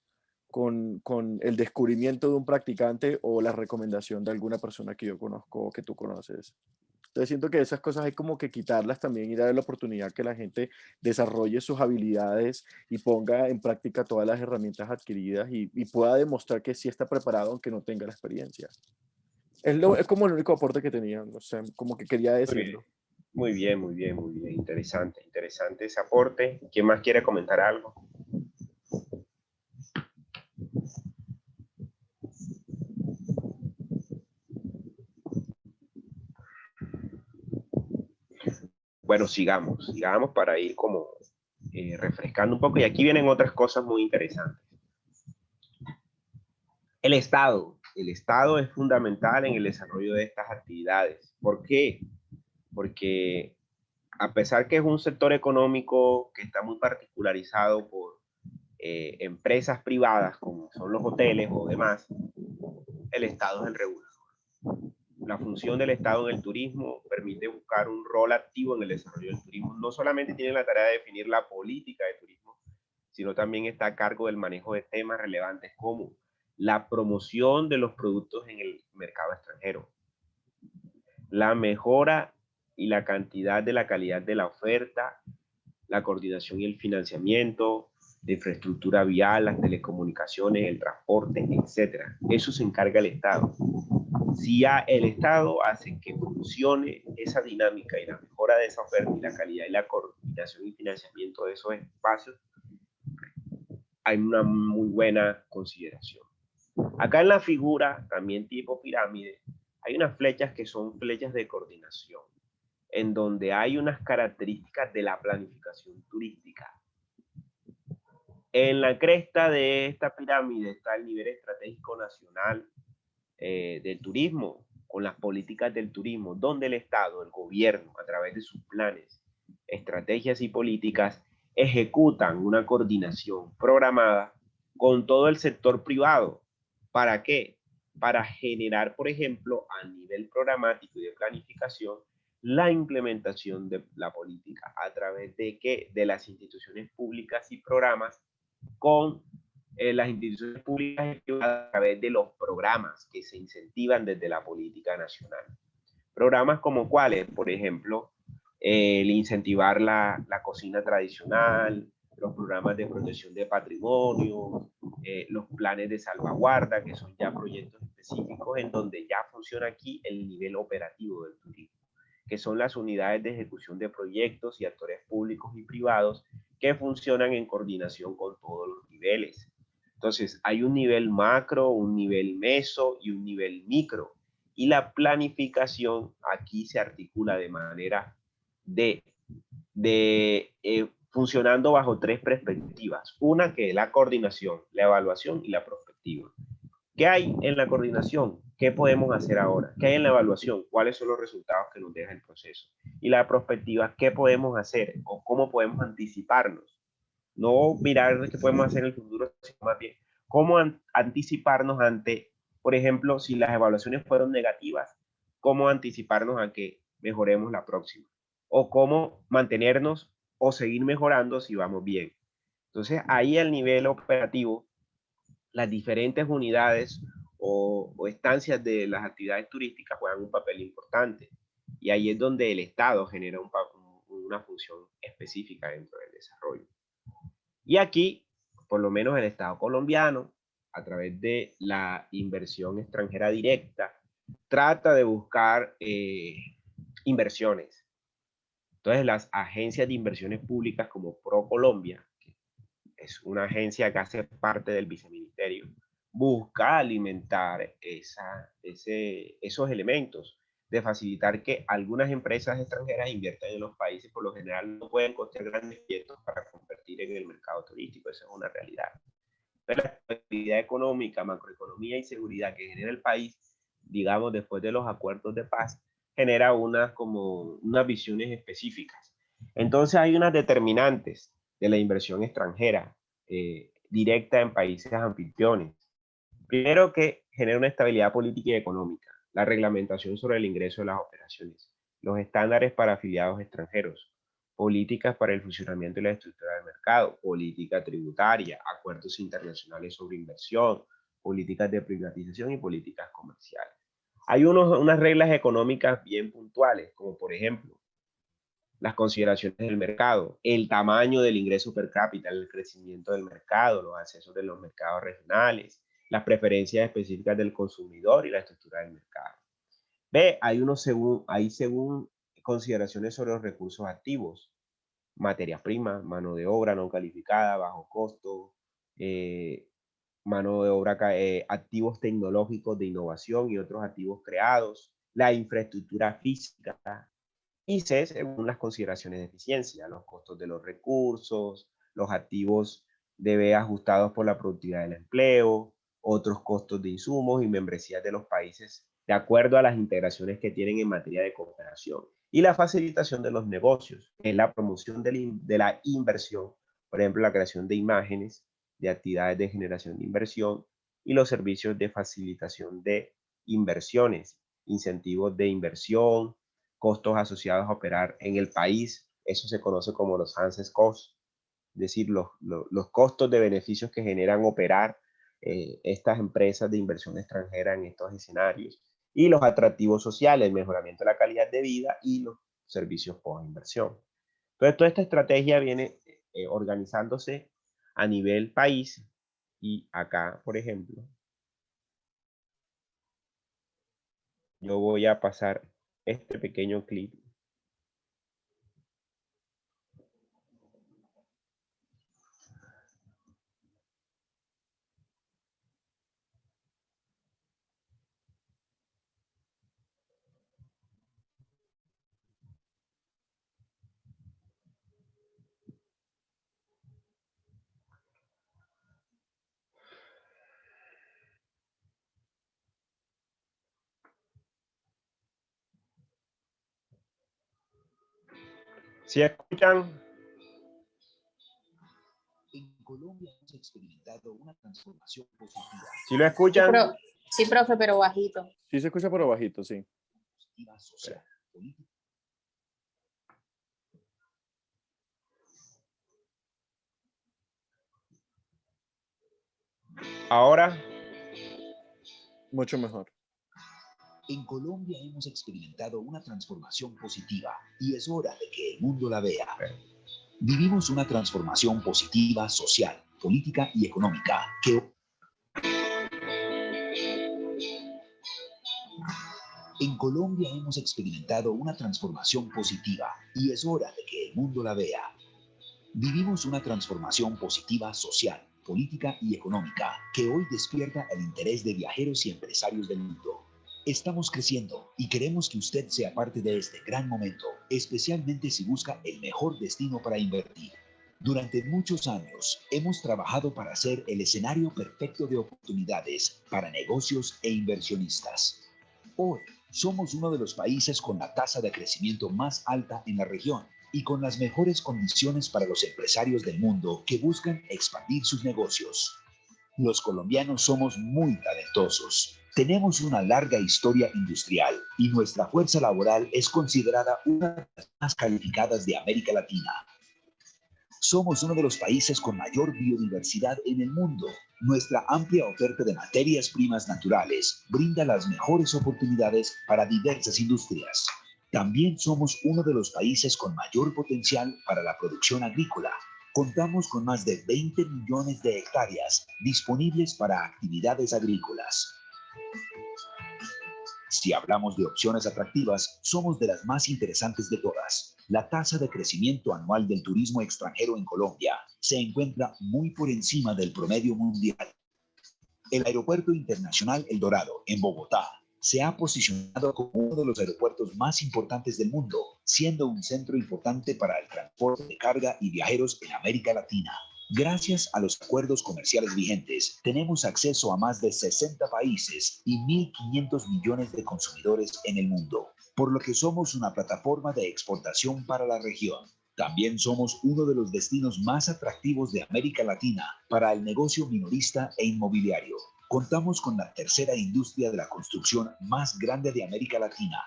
descubrimiento de un practicante o la recomendación de alguna persona que yo conozco o que tú conoces. Entonces siento que esas cosas hay como que quitarlas también y darle la oportunidad que la gente desarrolle sus habilidades y ponga en práctica todas las herramientas adquiridas y pueda demostrar que sí está preparado aunque no tenga la experiencia. Es como el único aporte que tenía, no sé, como que quería Muy bien, decirlo. muy bien, muy bien, muy bien. Interesante, interesante ese aporte. ¿Quién más quiere comentar algo? Bueno, sigamos para ir como refrescando un poco. Y aquí vienen otras cosas muy interesantes. El Estado es fundamental en el desarrollo de estas actividades. ¿Por qué? Porque a pesar que es un sector económico que está muy particularizado por empresas privadas como son los hoteles o demás, el Estado es el regulador. La función del Estado en el turismo permite buscar un rol activo en el desarrollo del turismo. No solamente tiene la tarea de definir la política de turismo, sino también está a cargo del manejo de temas relevantes como la promoción de los productos en el mercado extranjero, la mejora y la cantidad de la calidad de la oferta, la coordinación y el financiamiento, de infraestructura vial, las telecomunicaciones, el transporte, etc. Eso se encarga el Estado. Si ya el Estado hace que funcione esa dinámica y la mejora de esa oferta y la calidad y la coordinación y financiamiento de esos espacios, hay una muy buena consideración. Acá en la figura, también tipo pirámide, hay unas flechas que son flechas de coordinación, en donde hay unas características de la planificación turística. En la cresta de esta pirámide está el nivel estratégico nacional del turismo, con las políticas del turismo, donde el Estado, el gobierno, a través de sus planes, estrategias y políticas, ejecutan una coordinación programada con todo el sector privado. ¿Para qué? Para generar, por ejemplo, a nivel programático y de planificación, la implementación de la política a través de ¿qué? De las instituciones públicas y programas con las instituciones públicas y privadas a través de los programas que se incentivan desde la política nacional. Programas como cuáles, por ejemplo, el incentivar la cocina tradicional, los programas de protección de patrimonio, los planes de salvaguarda, que son ya proyectos específicos en donde ya funciona aquí el nivel operativo del turismo, que son las unidades de ejecución de proyectos y actores públicos y privados que funcionan en coordinación con todos los niveles. Entonces, hay un nivel macro, un nivel meso y un nivel micro. Y la planificación aquí se articula de manera funcionando bajo tres perspectivas. Una que es la coordinación, la evaluación y la prospectiva. ¿Qué hay en la coordinación? ¿Qué podemos hacer ahora? ¿Qué hay en la evaluación? ¿Cuáles son los resultados que nos deja el proceso? Y la prospectiva, ¿qué podemos hacer o cómo podemos anticiparnos? No mirar qué podemos hacer en el futuro, sino más bien cómo anticiparnos ante, por ejemplo, si las evaluaciones fueron negativas, cómo anticiparnos a que mejoremos la próxima. O cómo mantenernos o seguir mejorando si vamos bien. Entonces, ahí al nivel operativo, las diferentes unidades o estancias de las actividades turísticas juegan un papel importante. Y ahí es donde el Estado genera una función específica dentro del desarrollo. Y aquí, por lo menos el Estado colombiano, a través de la inversión extranjera directa, trata de buscar inversiones. Entonces, las agencias de inversiones públicas como ProColombia, que es una agencia que hace parte del viceministerio, busca alimentar esos elementos de facilitar que algunas empresas extranjeras inviertan en los países. Por lo general no pueden costear grandes proyectos para convertir en el mercado turístico, esa es una realidad. Pero la estabilidad económica, macroeconomía y seguridad que genera el país, digamos, después de los acuerdos de paz, genera unas visiones específicas. Entonces hay unas determinantes de la inversión extranjera directa en países anfitriones. Primero, que genera una estabilidad política y económica, la reglamentación sobre el ingreso de las operaciones, los estándares para afiliados extranjeros, políticas para el funcionamiento y la estructura del mercado, política tributaria, acuerdos internacionales sobre inversión, políticas de privatización y políticas comerciales. Hay unas reglas económicas bien puntuales, como por ejemplo, las consideraciones del mercado, el tamaño del ingreso per cápita, el crecimiento del mercado, los accesos de los mercados regionales, las preferencias específicas del consumidor y la estructura del mercado. B, hay según consideraciones sobre los recursos activos, materia prima, mano de obra no calificada, bajo costo, mano de obra, activos tecnológicos de innovación y otros activos creados, la infraestructura física, y C, según las consideraciones de eficiencia, los costos de los recursos, los activos de B ajustados por la productividad del empleo, otros costos de insumos y membresías de los países de acuerdo a las integraciones que tienen en materia de cooperación, y la facilitación de los negocios, que es la promoción de la inversión, por ejemplo, la creación de imágenes, de actividades de generación de inversión y los servicios de facilitación de inversiones, incentivos de inversión, costos asociados a operar en el país, eso se conoce como los ANSES costs, decir, los costos de beneficios que generan operar estas empresas de inversión extranjera en estos escenarios, y los atractivos sociales, el mejoramiento de la calidad de vida y los servicios post-inversión. Entonces, toda esta estrategia viene organizándose a nivel país, y acá, por ejemplo, yo voy a pasar este pequeño clip. ¿Sí escuchan? En Colombia hemos experimentado una transformación positiva. ¿Sí lo escuchan? Sí, profe, pero bajito. Sí se escucha pero bajito, sí. Positiva social, política. Ahora, Mucho mejor. En Colombia hemos experimentado una transformación positiva y es hora de que el mundo la vea. Vivimos una transformación positiva social, política y económica que en Colombia hemos experimentado una transformación positiva y es hora de que el mundo la vea. Vivimos una transformación positiva social, política y económica que hoy despierta el interés de viajeros y empresarios del mundo. Estamos creciendo y queremos que usted sea parte de este gran momento, especialmente si busca el mejor destino para invertir. Durante muchos años hemos trabajado para ser el escenario perfecto de oportunidades para negocios e inversionistas. Hoy somos uno de los países con la tasa de crecimiento más alta en la región y con las mejores condiciones para los empresarios del mundo que buscan expandir sus negocios. Los colombianos somos muy talentosos. Tenemos una larga historia industrial y nuestra fuerza laboral es considerada una de las más calificadas de América Latina. Somos uno de los países con mayor biodiversidad en el mundo. Nuestra amplia oferta de materias primas naturales brinda las mejores oportunidades para diversas industrias. También somos uno de los países con mayor potencial para la producción agrícola. Contamos con más de 20 millones de hectáreas disponibles para actividades agrícolas. Si hablamos de opciones atractivas, somos de las más interesantes de todas. La tasa de crecimiento anual del turismo extranjero en Colombia se encuentra muy por encima del promedio mundial. El Aeropuerto Internacional El Dorado, en Bogotá, se ha posicionado como uno de los aeropuertos más importantes del mundo, siendo un centro importante para el transporte de carga y viajeros en América Latina. Gracias a los acuerdos comerciales vigentes, tenemos acceso a más de 60 países y 1.500 millones de consumidores en el mundo, por lo que somos una plataforma de exportación para la región. También somos uno de los destinos más atractivos de América Latina para el negocio minorista e inmobiliario. Contamos con la tercera industria de la construcción más grande de América Latina.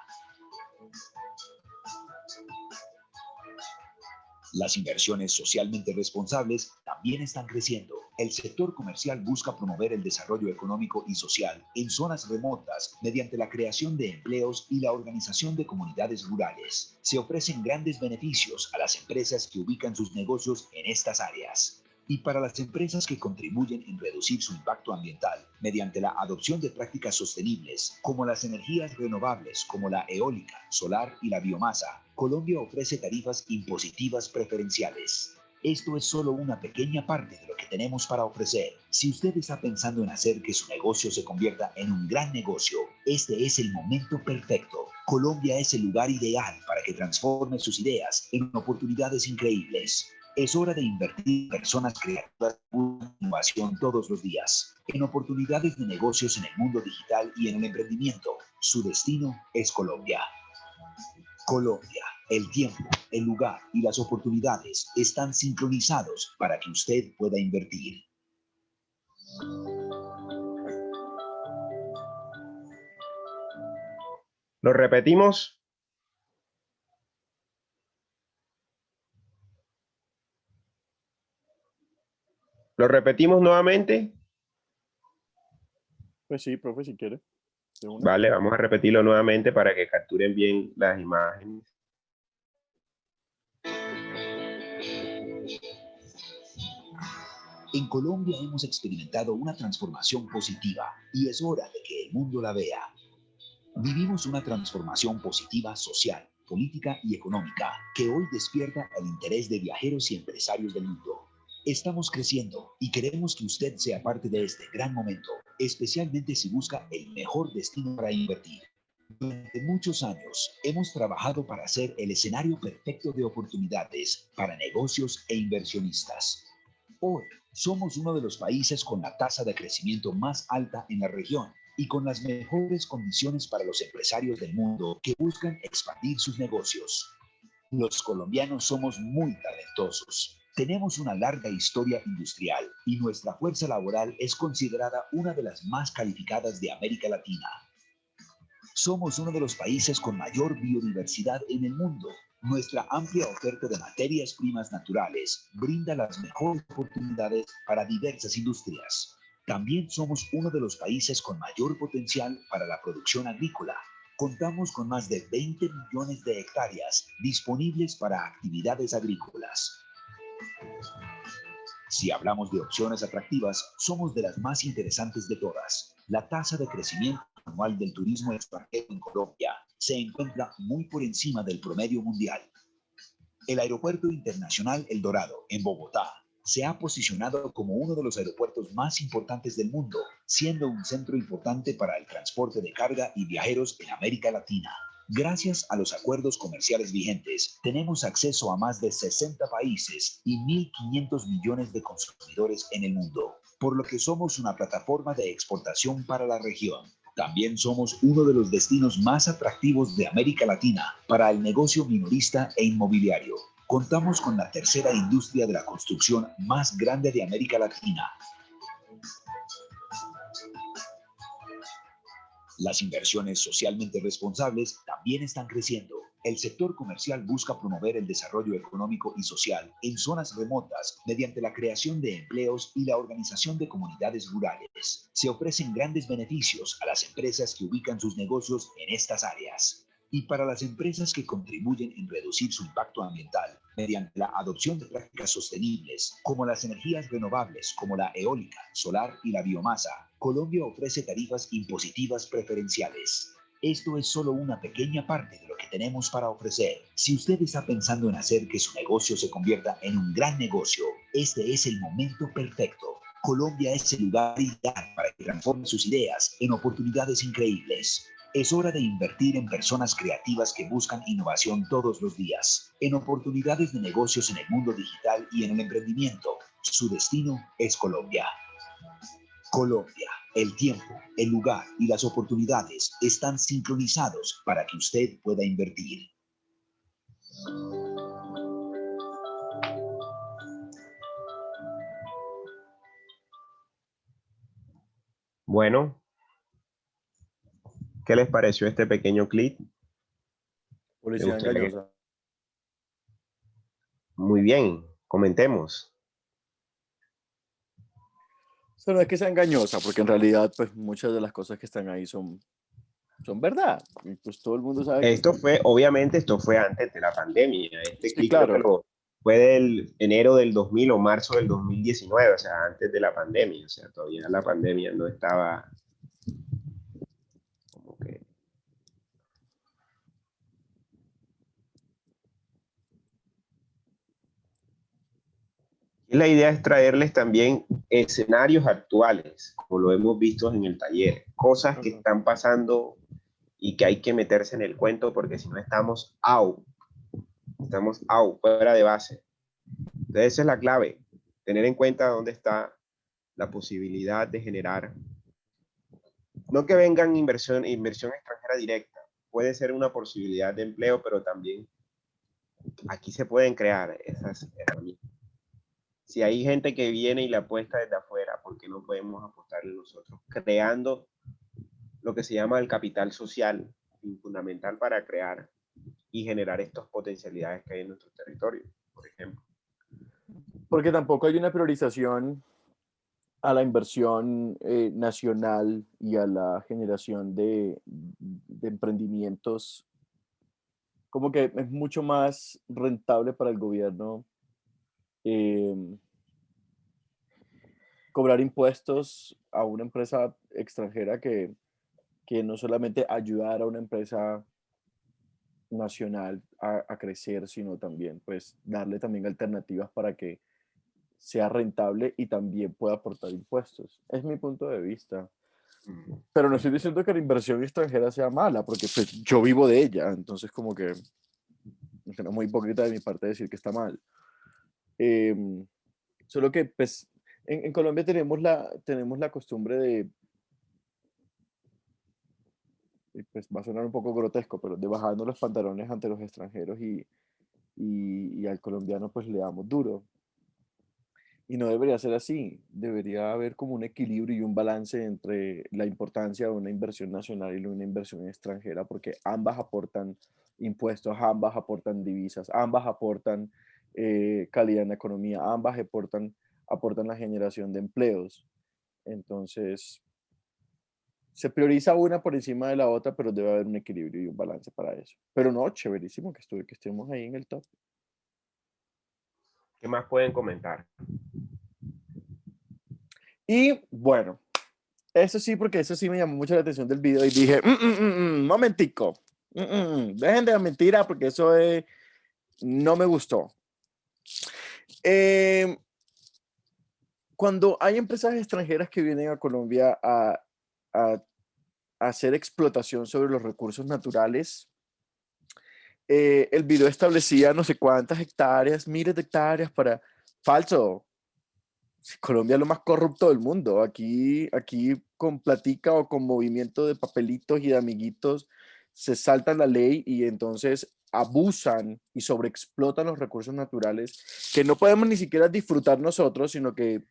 Las inversiones socialmente responsables también están creciendo. El sector comercial busca promover el desarrollo económico y social en zonas remotas mediante la creación de empleos y la organización de comunidades rurales. Se ofrecen grandes beneficios a las empresas que ubican sus negocios en estas áreas. Y para las empresas que contribuyen en reducir su impacto ambiental mediante la adopción de prácticas sostenibles, como las energías renovables, como la eólica, solar y la biomasa, Colombia ofrece tarifas impositivas preferenciales. Esto es solo una pequeña parte de lo que tenemos para ofrecer. Si usted está pensando en hacer que su negocio se convierta en un gran negocio, este es el momento perfecto. Colombia es el lugar ideal para que transforme sus ideas en oportunidades increíbles. Es hora de invertir en personas creativas con innovación todos los días, en oportunidades de negocios en el mundo digital y en el emprendimiento. Su destino es Colombia. Colombia, el tiempo, el lugar y las oportunidades están sincronizados para que usted pueda invertir. ¿lo repetimos? ¿Lo repetimos nuevamente? Pues sí, profe, si quiere. De una. Vale, vamos a repetirlo nuevamente para que capturen bien las imágenes. En Colombia hemos experimentado una transformación positiva y es hora de que el mundo la vea. Vivimos una transformación positiva social, política y económica que hoy despierta el interés de viajeros y empresarios del mundo. Estamos creciendo y queremos que usted sea parte de este gran momento, especialmente si busca el mejor destino para invertir. Durante muchos años hemos trabajado para ser el escenario perfecto de oportunidades para negocios e inversionistas. Hoy somos uno de los países con la tasa de crecimiento más alta en la región y con las mejores condiciones para los empresarios del mundo que buscan expandir sus negocios. Los colombianos somos muy talentosos. Tenemos una larga historia industrial y nuestra fuerza laboral es considerada una de las más calificadas de América Latina. Somos uno de los países con mayor biodiversidad en el mundo. Nuestra amplia oferta de materias primas naturales brinda las mejores oportunidades para diversas industrias. También somos uno de los países con mayor potencial para la producción agrícola. Contamos con más de 20 millones de hectáreas disponibles para actividades agrícolas. Si hablamos de opciones atractivas, somos de las más interesantes de todas. La tasa de crecimiento anual del turismo extranjero en Colombia se encuentra muy por encima del promedio mundial. El Aeropuerto Internacional El Dorado, en Bogotá, se ha posicionado como uno de los aeropuertos más importantes del mundo, siendo un centro importante para el transporte de carga y viajeros en América Latina. Gracias a los acuerdos comerciales vigentes, tenemos acceso a más de 60 países y 1.500 millones de consumidores en el mundo, por lo que somos una plataforma de exportación para la región. También somos uno de los destinos más atractivos de América Latina para el negocio minorista e inmobiliario. Contamos con la tercera industria de la construcción más grande de América Latina. Las inversiones socialmente responsables también están creciendo. El sector comercial busca promover el desarrollo económico y social en zonas remotas mediante la creación de empleos y la organización de comunidades rurales. Se ofrecen grandes beneficios a las empresas que ubican sus negocios en estas áreas. Y para las empresas que contribuyen en reducir su impacto ambiental mediante la adopción de prácticas sostenibles, como las energías renovables, como la eólica, solar y la biomasa, Colombia ofrece tarifas impositivas preferenciales. Esto es solo una pequeña parte de lo que tenemos para ofrecer. Si usted está pensando en hacer que su negocio se convierta en un gran negocio, este es el momento perfecto. Colombia es el lugar ideal para que transforme sus ideas en oportunidades increíbles. Es hora de invertir en personas creativas que buscan innovación todos los días, en oportunidades de negocios en el mundo digital y en el emprendimiento. Su destino es Colombia. Colombia, el tiempo, el lugar y las oportunidades están sincronizados para que usted pueda invertir. Bueno, ¿qué les pareció este pequeño clip? ¿Les Publicidad gustaría que- engañosa. Muy bien, comentemos. Pero no es que sea engañosa, porque en realidad, pues muchas de las cosas que están ahí son verdad. Y pues todo el mundo sabe que Esto fue, obviamente, esto fue antes de la pandemia. Este sí, clip creo que claro. fue del enero del 2000 o marzo del 2019, o sea, antes de la pandemia. O sea, todavía la pandemia no estaba como que... Y la idea es traerles también escenarios actuales, como lo hemos visto en el taller, cosas que están pasando y que hay que meterse en el cuento porque si no estamos out, fuera de base. Entonces esa es la clave, tener en cuenta dónde está la posibilidad de generar, no que vengan inversión extranjera directa, puede ser una posibilidad de empleo, pero también aquí se pueden crear esas herramientas. Si hay gente que viene y la apuesta desde afuera, ¿por qué no podemos apostarle nosotros? Creando lo que se llama el capital social, fundamental para crear y generar estas potencialidades que hay en nuestro territorio, por ejemplo. Porque tampoco hay una priorización a la inversión nacional y a la generación de emprendimientos, como que es mucho más rentable para el gobierno eh, cobrar impuestos a una empresa extranjera que no solamente ayudar a una empresa nacional a crecer, sino también pues darle también alternativas para que sea rentable y también pueda aportar impuestos. Es mi punto de vista. Pero no estoy diciendo que la inversión extranjera sea mala, porque pues, yo vivo de ella, entonces como que no es muy hipócrita de mi parte decir que está mal. Em, Solo que pues en Colombia tenemos la costumbre de, y, pues va a sonar un poco grotesco, pero de bajarnos los pantalones ante los extranjeros y al colombiano pues le damos duro. Y no debería ser así, debería haber como un equilibrio y un balance entre la importancia de una inversión nacional y una inversión extranjera, porque ambas aportan impuestos, ambas aportan divisas, ambas aportan calidad en la economía, ambas aportan la generación de empleos. Entonces, se prioriza una por encima de la otra, pero debe haber un equilibrio y un balance para eso. Pero no, chéverísimo que estemos ahí en el top. ¿Qué más pueden comentar? Y bueno, eso sí, porque eso sí me llamó mucho la atención del video y dije, momentico, dejen de mentira porque no me gustó. Cuando hay empresas extranjeras que vienen a Colombia a hacer explotación sobre los recursos naturales, el video establecía no sé cuántas hectáreas, miles de hectáreas para... Falso. Colombia es lo más corrupto del mundo. Aquí con platica o con movimiento de papelitos y de amiguitos se saltan la ley y entonces abusan y sobreexplotan los recursos naturales que no podemos ni siquiera disfrutar nosotros, sino que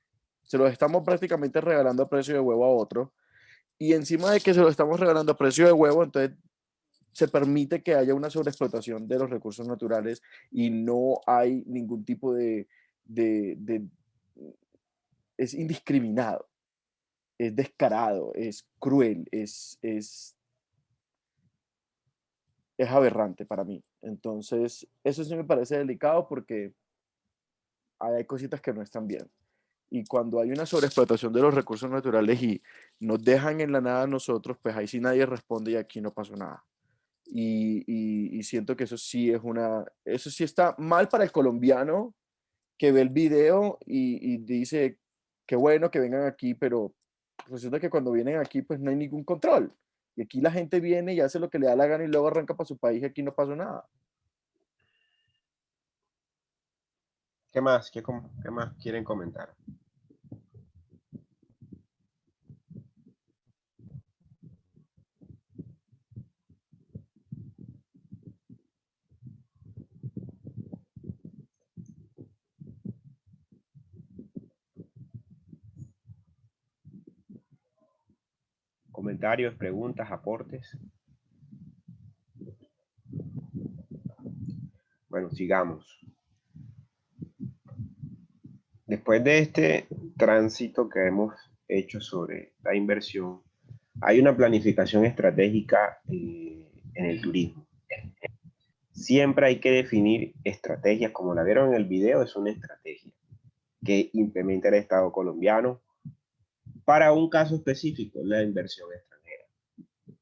se los estamos prácticamente regalando a precio de huevo a otro. Y encima de que se los estamos regalando a precio de huevo, entonces se permite que haya una sobreexplotación de los recursos naturales y no hay ningún tipo de es indiscriminado, es descarado, es cruel, es aberrante para mí. Entonces, eso sí me parece delicado porque hay cositas que no están bien. Y cuando hay una sobreexplotación de los recursos naturales y nos dejan en la nada a nosotros, pues ahí sí nadie responde y aquí no pasó nada. Y siento que eso sí está mal para el colombiano que ve el video y dice, qué bueno que vengan aquí, pero resulta que cuando vienen aquí pues no hay ningún control. Y aquí la gente viene y hace lo que le da la gana y luego arranca para su país y aquí no pasó nada. ¿Qué más? ¿Qué más quieren comentar? Comentarios, preguntas, aportes. Bueno, sigamos. Después de este tránsito que hemos hecho sobre la inversión, hay una planificación estratégica en el turismo. Siempre hay que definir estrategias, como la vieron en el video, es una estrategia que implementa el Estado colombiano para un caso específico, la inversión extranjera.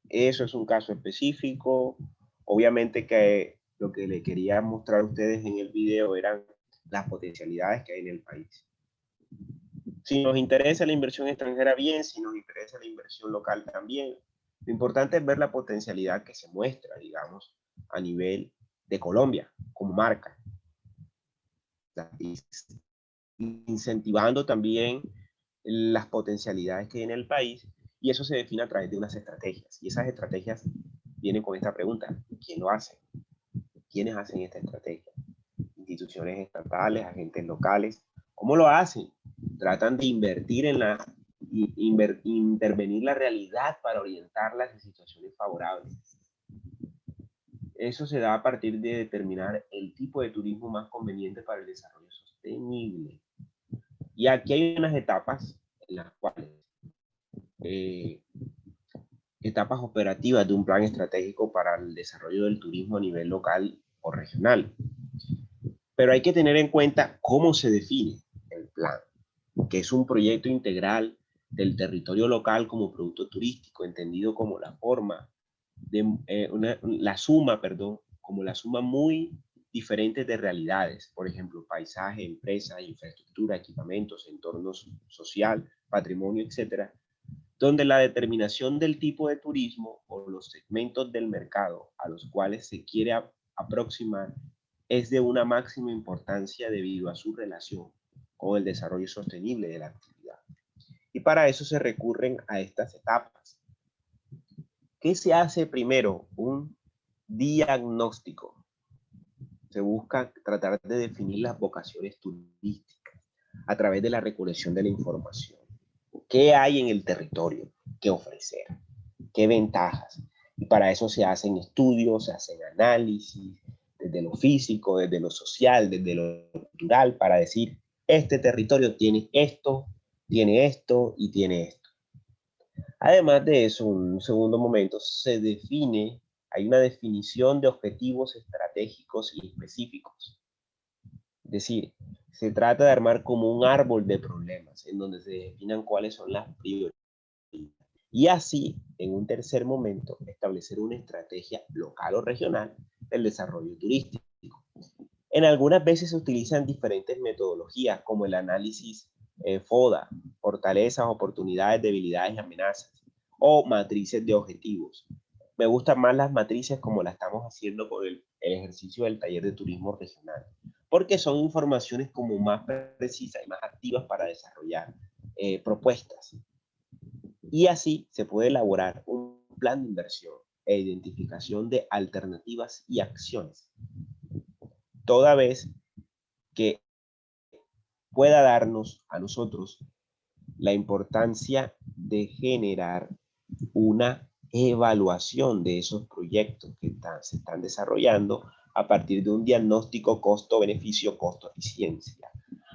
Eso es un caso específico. Obviamente que lo que le quería mostrar a ustedes en el video eran las potencialidades que hay en el país. Si nos interesa la inversión extranjera, bien. Si nos interesa la inversión local, también. Lo importante es ver la potencialidad que se muestra, digamos, a nivel de Colombia como marca. Incentivando también las potencialidades que hay en el país, y eso se define a través de unas estrategias. Y esas estrategias vienen con esta pregunta: ¿quién lo hace? ¿Quiénes hacen esta estrategia? Instituciones estatales, agentes locales. ¿Cómo lo hacen? Tratan de invertir intervenir la realidad para orientarlas en situaciones favorables. Eso se da a partir de determinar el tipo de turismo más conveniente para el desarrollo sostenible. Y aquí hay unas etapas en las cuales etapas operativas de un plan estratégico para el desarrollo del turismo a nivel local o regional. Pero hay que tener en cuenta cómo se define el plan, que es un proyecto integral del territorio local como producto turístico, entendido como la forma de como la suma muy diferente de realidades, por ejemplo, paisaje, empresas, infraestructura, equipamientos, entornos social, patrimonio, etcétera, donde la determinación del tipo de turismo o los segmentos del mercado a los cuales se quiere aproximar es de una máxima importancia debido a su relación con el desarrollo sostenible de la actividad. Y para eso se recurren a estas etapas. ¿Qué se hace primero? Un diagnóstico. Se busca tratar de definir las vocaciones turísticas a través de la recolección de la información. ¿Qué hay en el territorio que ofrecer? ¿Qué ventajas? Y para eso se hacen estudios, se hacen análisis, desde lo físico, desde lo social, desde lo cultural, para decir, este territorio tiene esto y tiene esto. Además de eso, en un segundo momento, hay una definición de objetivos estratégicos y específicos. Es decir, se trata de armar como un árbol de problemas en donde se definan cuáles son las prioridades. Y así, en un tercer momento, establecer una estrategia local o regional del desarrollo turístico. En algunas veces se utilizan diferentes metodologías como el análisis FODA, fortalezas, oportunidades, debilidades y amenazas, o matrices de objetivos. Me gustan más las matrices como la estamos haciendo con el ejercicio del taller de turismo regional, porque son informaciones como más precisas y más activas para desarrollar propuestas. Y así se puede elaborar un plan de inversión e identificación de alternativas y acciones, toda vez que pueda darnos a nosotros la importancia de generar una evaluación de esos proyectos que se están desarrollando a partir de un diagnóstico costo-beneficio, costo-eficiencia.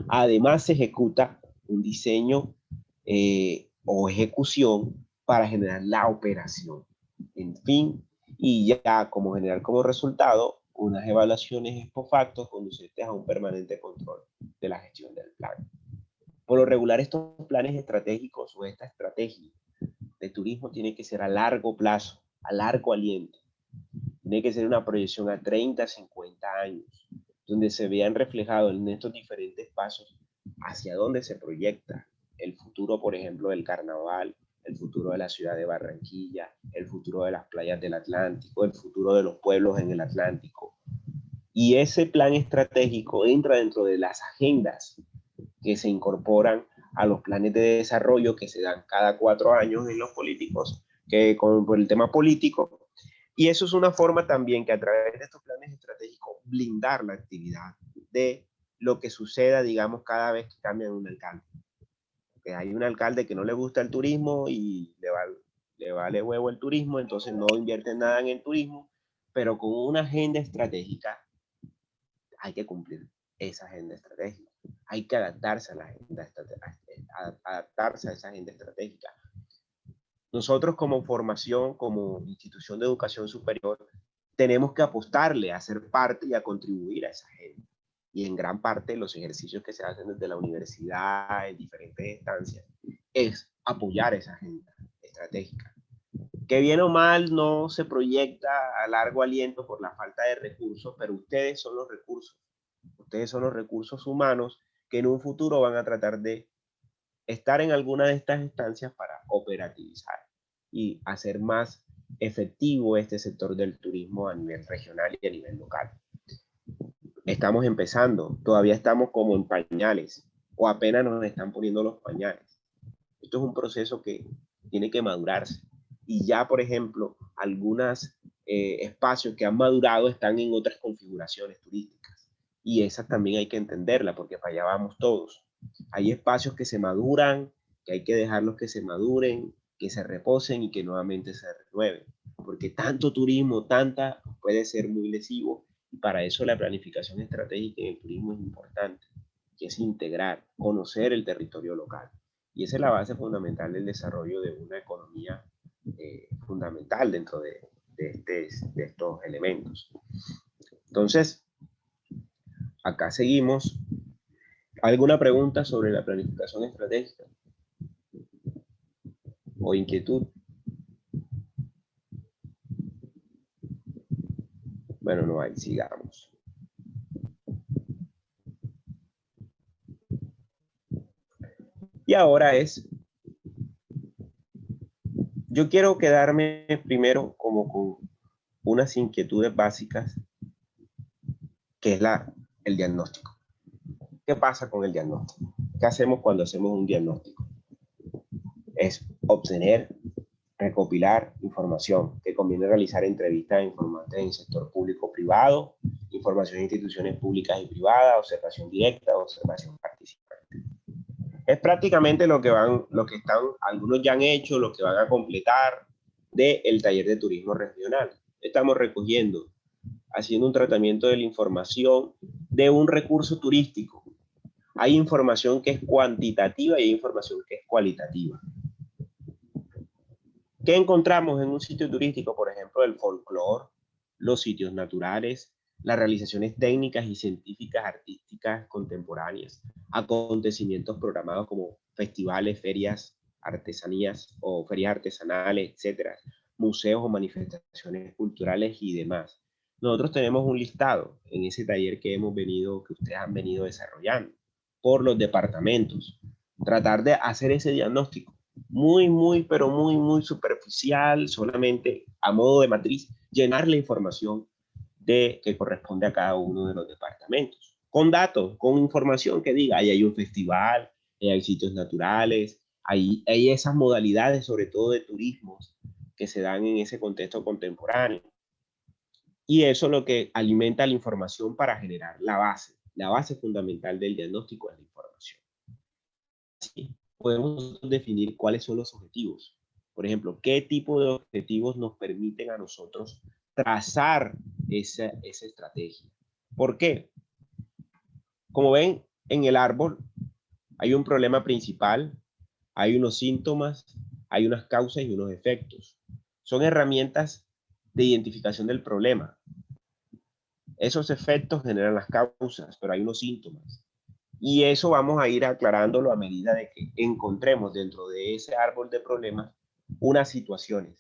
Además, se ejecuta un diseño o ejecución para generar la operación. En fin, y ya como generar como resultado unas evaluaciones ex post conducentes a un permanente control de la gestión del plan. Por lo regular, estos planes estratégicos o esta estrategia de turismo tiene que ser a largo plazo, a largo aliento. Tiene que ser una proyección a 30, 50 años, donde se vean reflejados en estos diferentes pasos hacia dónde se proyecta el futuro, por ejemplo, del carnaval, el futuro de la ciudad de Barranquilla, el futuro de las playas del Atlántico, el futuro de los pueblos en el Atlántico. Y ese plan estratégico entra dentro de las agendas que se incorporan a los planes de desarrollo que se dan cada 4 años en los políticos, por el tema político. Y eso es una forma también que a través de estos planes estratégicos blindar la actividad de lo que suceda, digamos, cada vez que cambian un alcalde. Que hay un alcalde que no le gusta el turismo y le vale huevo el turismo, entonces no invierte nada en el turismo, pero con una agenda estratégica hay que cumplir esa agenda estratégica. Hay que adaptarse a esa agenda estratégica. Nosotros como formación, como institución de educación superior, tenemos que apostarle a ser parte y a contribuir a esa agenda. Y en gran parte los ejercicios que se hacen desde la universidad, en diferentes instancias, es apoyar esa agenda estratégica. Que bien o mal no se proyecta a largo aliento por la falta de recursos, pero ustedes son los recursos. Ustedes son los recursos humanos que en un futuro van a tratar de estar en alguna de estas instancias para operativizar y hacer más efectivo este sector del turismo a nivel regional y a nivel local. Estamos empezando, todavía estamos como en pañales o apenas nos están poniendo los pañales. Esto es un proceso que tiene que madurarse y ya, por ejemplo, algunos espacios que han madurado están en otras configuraciones turísticas y esas también hay que entenderla porque para allá vamos todos. Hay espacios que se maduran, que hay que dejarlos que se maduren, que se reposen y que nuevamente se renueven, porque tanto turismo, puede ser muy lesivo y para eso la planificación estratégica en el turismo es importante, que es integrar, conocer el territorio local Y esa es la base fundamental del desarrollo de una economía fundamental dentro de estos elementos. Entonces, acá seguimos. ¿Alguna pregunta sobre la planificación estratégica? ¿O inquietud? Bueno, no hay, sigamos. Y ahora yo quiero quedarme primero como con unas inquietudes básicas, que es el diagnóstico. ¿Qué pasa con el diagnóstico? ¿Qué hacemos cuando hacemos un diagnóstico? Es obtener, recopilar información, que conviene realizar entrevistas a informantes en el sector público-privado, información de instituciones públicas y privadas, observación directa, observación participante. Es prácticamente lo que algunos ya han hecho, lo que van a completar del taller de turismo regional. Estamos recogiendo, haciendo un tratamiento de la información de un recurso turístico. Hay información que es cuantitativa y hay información que es cualitativa. ¿Qué encontramos en un sitio turístico? Por ejemplo, el folclore, los sitios naturales, las realizaciones técnicas y científicas artísticas contemporáneas, acontecimientos programados como festivales, ferias, artesanías o ferias artesanales, etcétera, museos o manifestaciones culturales y demás. Nosotros tenemos un listado en ese taller que ustedes han venido desarrollando por los departamentos. Tratar de hacer ese diagnóstico pero muy superficial, solamente a modo de matriz, llenar la información que corresponde a cada uno de los departamentos. Con datos, con información que diga, ahí hay un festival, hay sitios naturales, hay esas modalidades, sobre todo de turismos, que se dan en ese contexto contemporáneo. Y eso es lo que alimenta la información para generar la base. La base fundamental del diagnóstico es la información. Sí, podemos definir cuáles son los objetivos. Por ejemplo, qué tipo de objetivos nos permiten a nosotros trazar esa estrategia. ¿Por qué? Como ven, en el árbol hay un problema principal, hay unos síntomas, hay unas causas y unos efectos. Son herramientas de identificación del problema. Esos efectos generan las causas, pero hay unos síntomas. Y eso vamos a ir aclarándolo a medida de que encontremos dentro de ese árbol de problemas unas situaciones.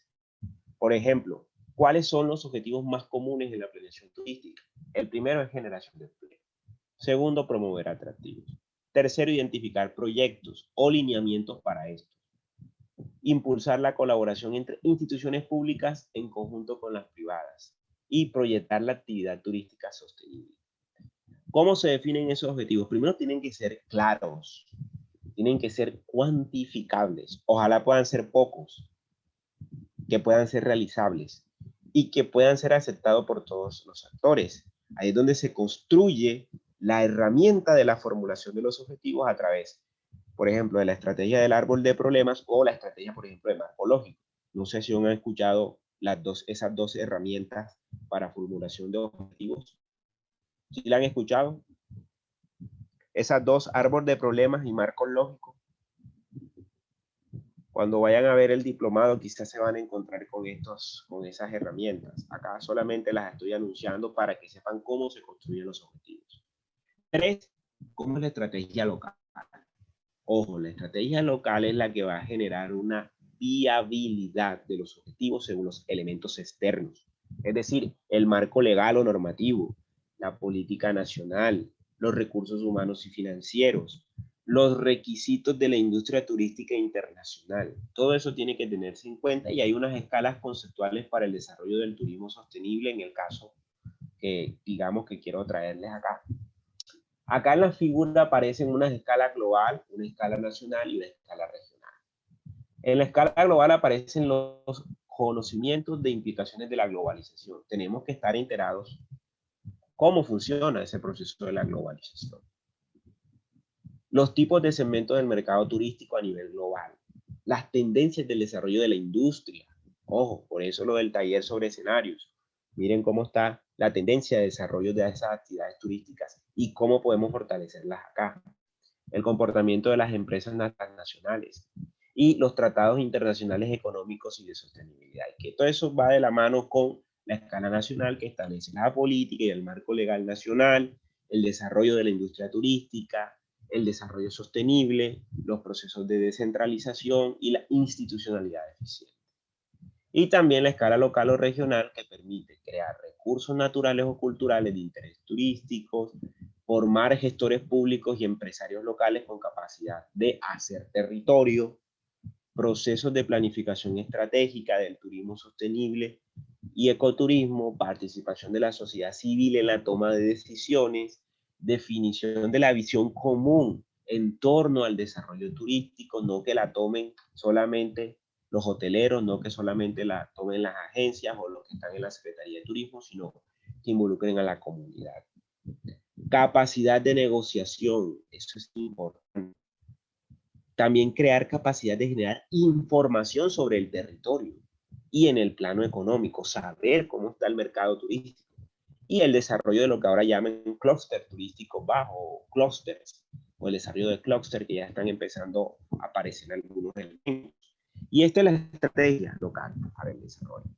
Por ejemplo, ¿cuáles son los objetivos más comunes de la planeación turística? El primero es generación de empleo. Segundo, promover atractivos. Tercero, identificar proyectos o lineamientos para esto. Impulsar la colaboración entre instituciones públicas en conjunto con las privadas y proyectar la actividad turística sostenible. ¿Cómo se definen esos objetivos? Primero tienen que ser claros, tienen que ser cuantificables, ojalá puedan ser pocos, que puedan ser realizables y que puedan ser aceptados por todos los actores. Ahí es donde se construye la herramienta de la formulación de los objetivos a través, por ejemplo, de la estrategia del árbol de problemas o la estrategia, por ejemplo, de marco lógico. No sé si han escuchado esas dos herramientas para formulación de objetivos. ¿Sí la han escuchado? Esas dos, árbol de problemas y marcos lógicos. Cuando vayan a ver el diplomado, quizás se van a encontrar con esas herramientas. Acá solamente las estoy anunciando para que sepan cómo se construyen los objetivos. 3, ¿cómo es la estrategia local? Ojo, la estrategia local es la que va a generar una viabilidad de los objetivos según los elementos externos. Es decir, el marco legal o normativo, la política nacional, los recursos humanos y financieros, los requisitos de la industria turística internacional. Todo eso tiene que tenerse en cuenta y hay unas escalas conceptuales para el desarrollo del turismo sostenible en el caso que digamos que quiero traerles acá. Acá en la figura aparecen una escala global, una escala nacional y una escala regional. En la escala global aparecen los conocimientos de implicaciones de la globalización. Tenemos que estar enterados cómo funciona ese proceso de la globalización. Los tipos de segmentos del mercado turístico a nivel global. Las tendencias del desarrollo de la industria. Ojo, por eso lo del taller sobre escenarios. Miren cómo está la tendencia de desarrollo de esas actividades turísticas y cómo podemos fortalecerlas acá. el comportamiento de las empresas transnacionales y los tratados internacionales económicos y de sostenibilidad. Y que todo eso va de la mano con la escala nacional, que establece la política y el marco legal nacional, el desarrollo de la industria turística, el desarrollo sostenible, los procesos de descentralización y la institucionalidad eficiente. Y también la escala local o regional, que permite crear recursos naturales o culturales de interés turístico, formar gestores públicos y empresarios locales con capacidad de hacer territorio, procesos de planificación estratégica del turismo sostenible y ecoturismo, participación de la sociedad civil en la toma de decisiones, definición de la visión común en torno al desarrollo turístico, no que la tomen solamente los hoteleros, no que solamente la tomen las agencias o los que están en la Secretaría de Turismo, sino que involucren a la comunidad. Capacidad de negociación, eso es importante. También crear capacidad de generar información sobre el territorio y en el plano económico, saber cómo está el mercado turístico y el desarrollo de lo que ahora llaman clúster turístico bajo clústeres o el desarrollo de clúster que ya están empezando a aparecer en algunos elementos. Y esta es la estrategia local para el desarrollo.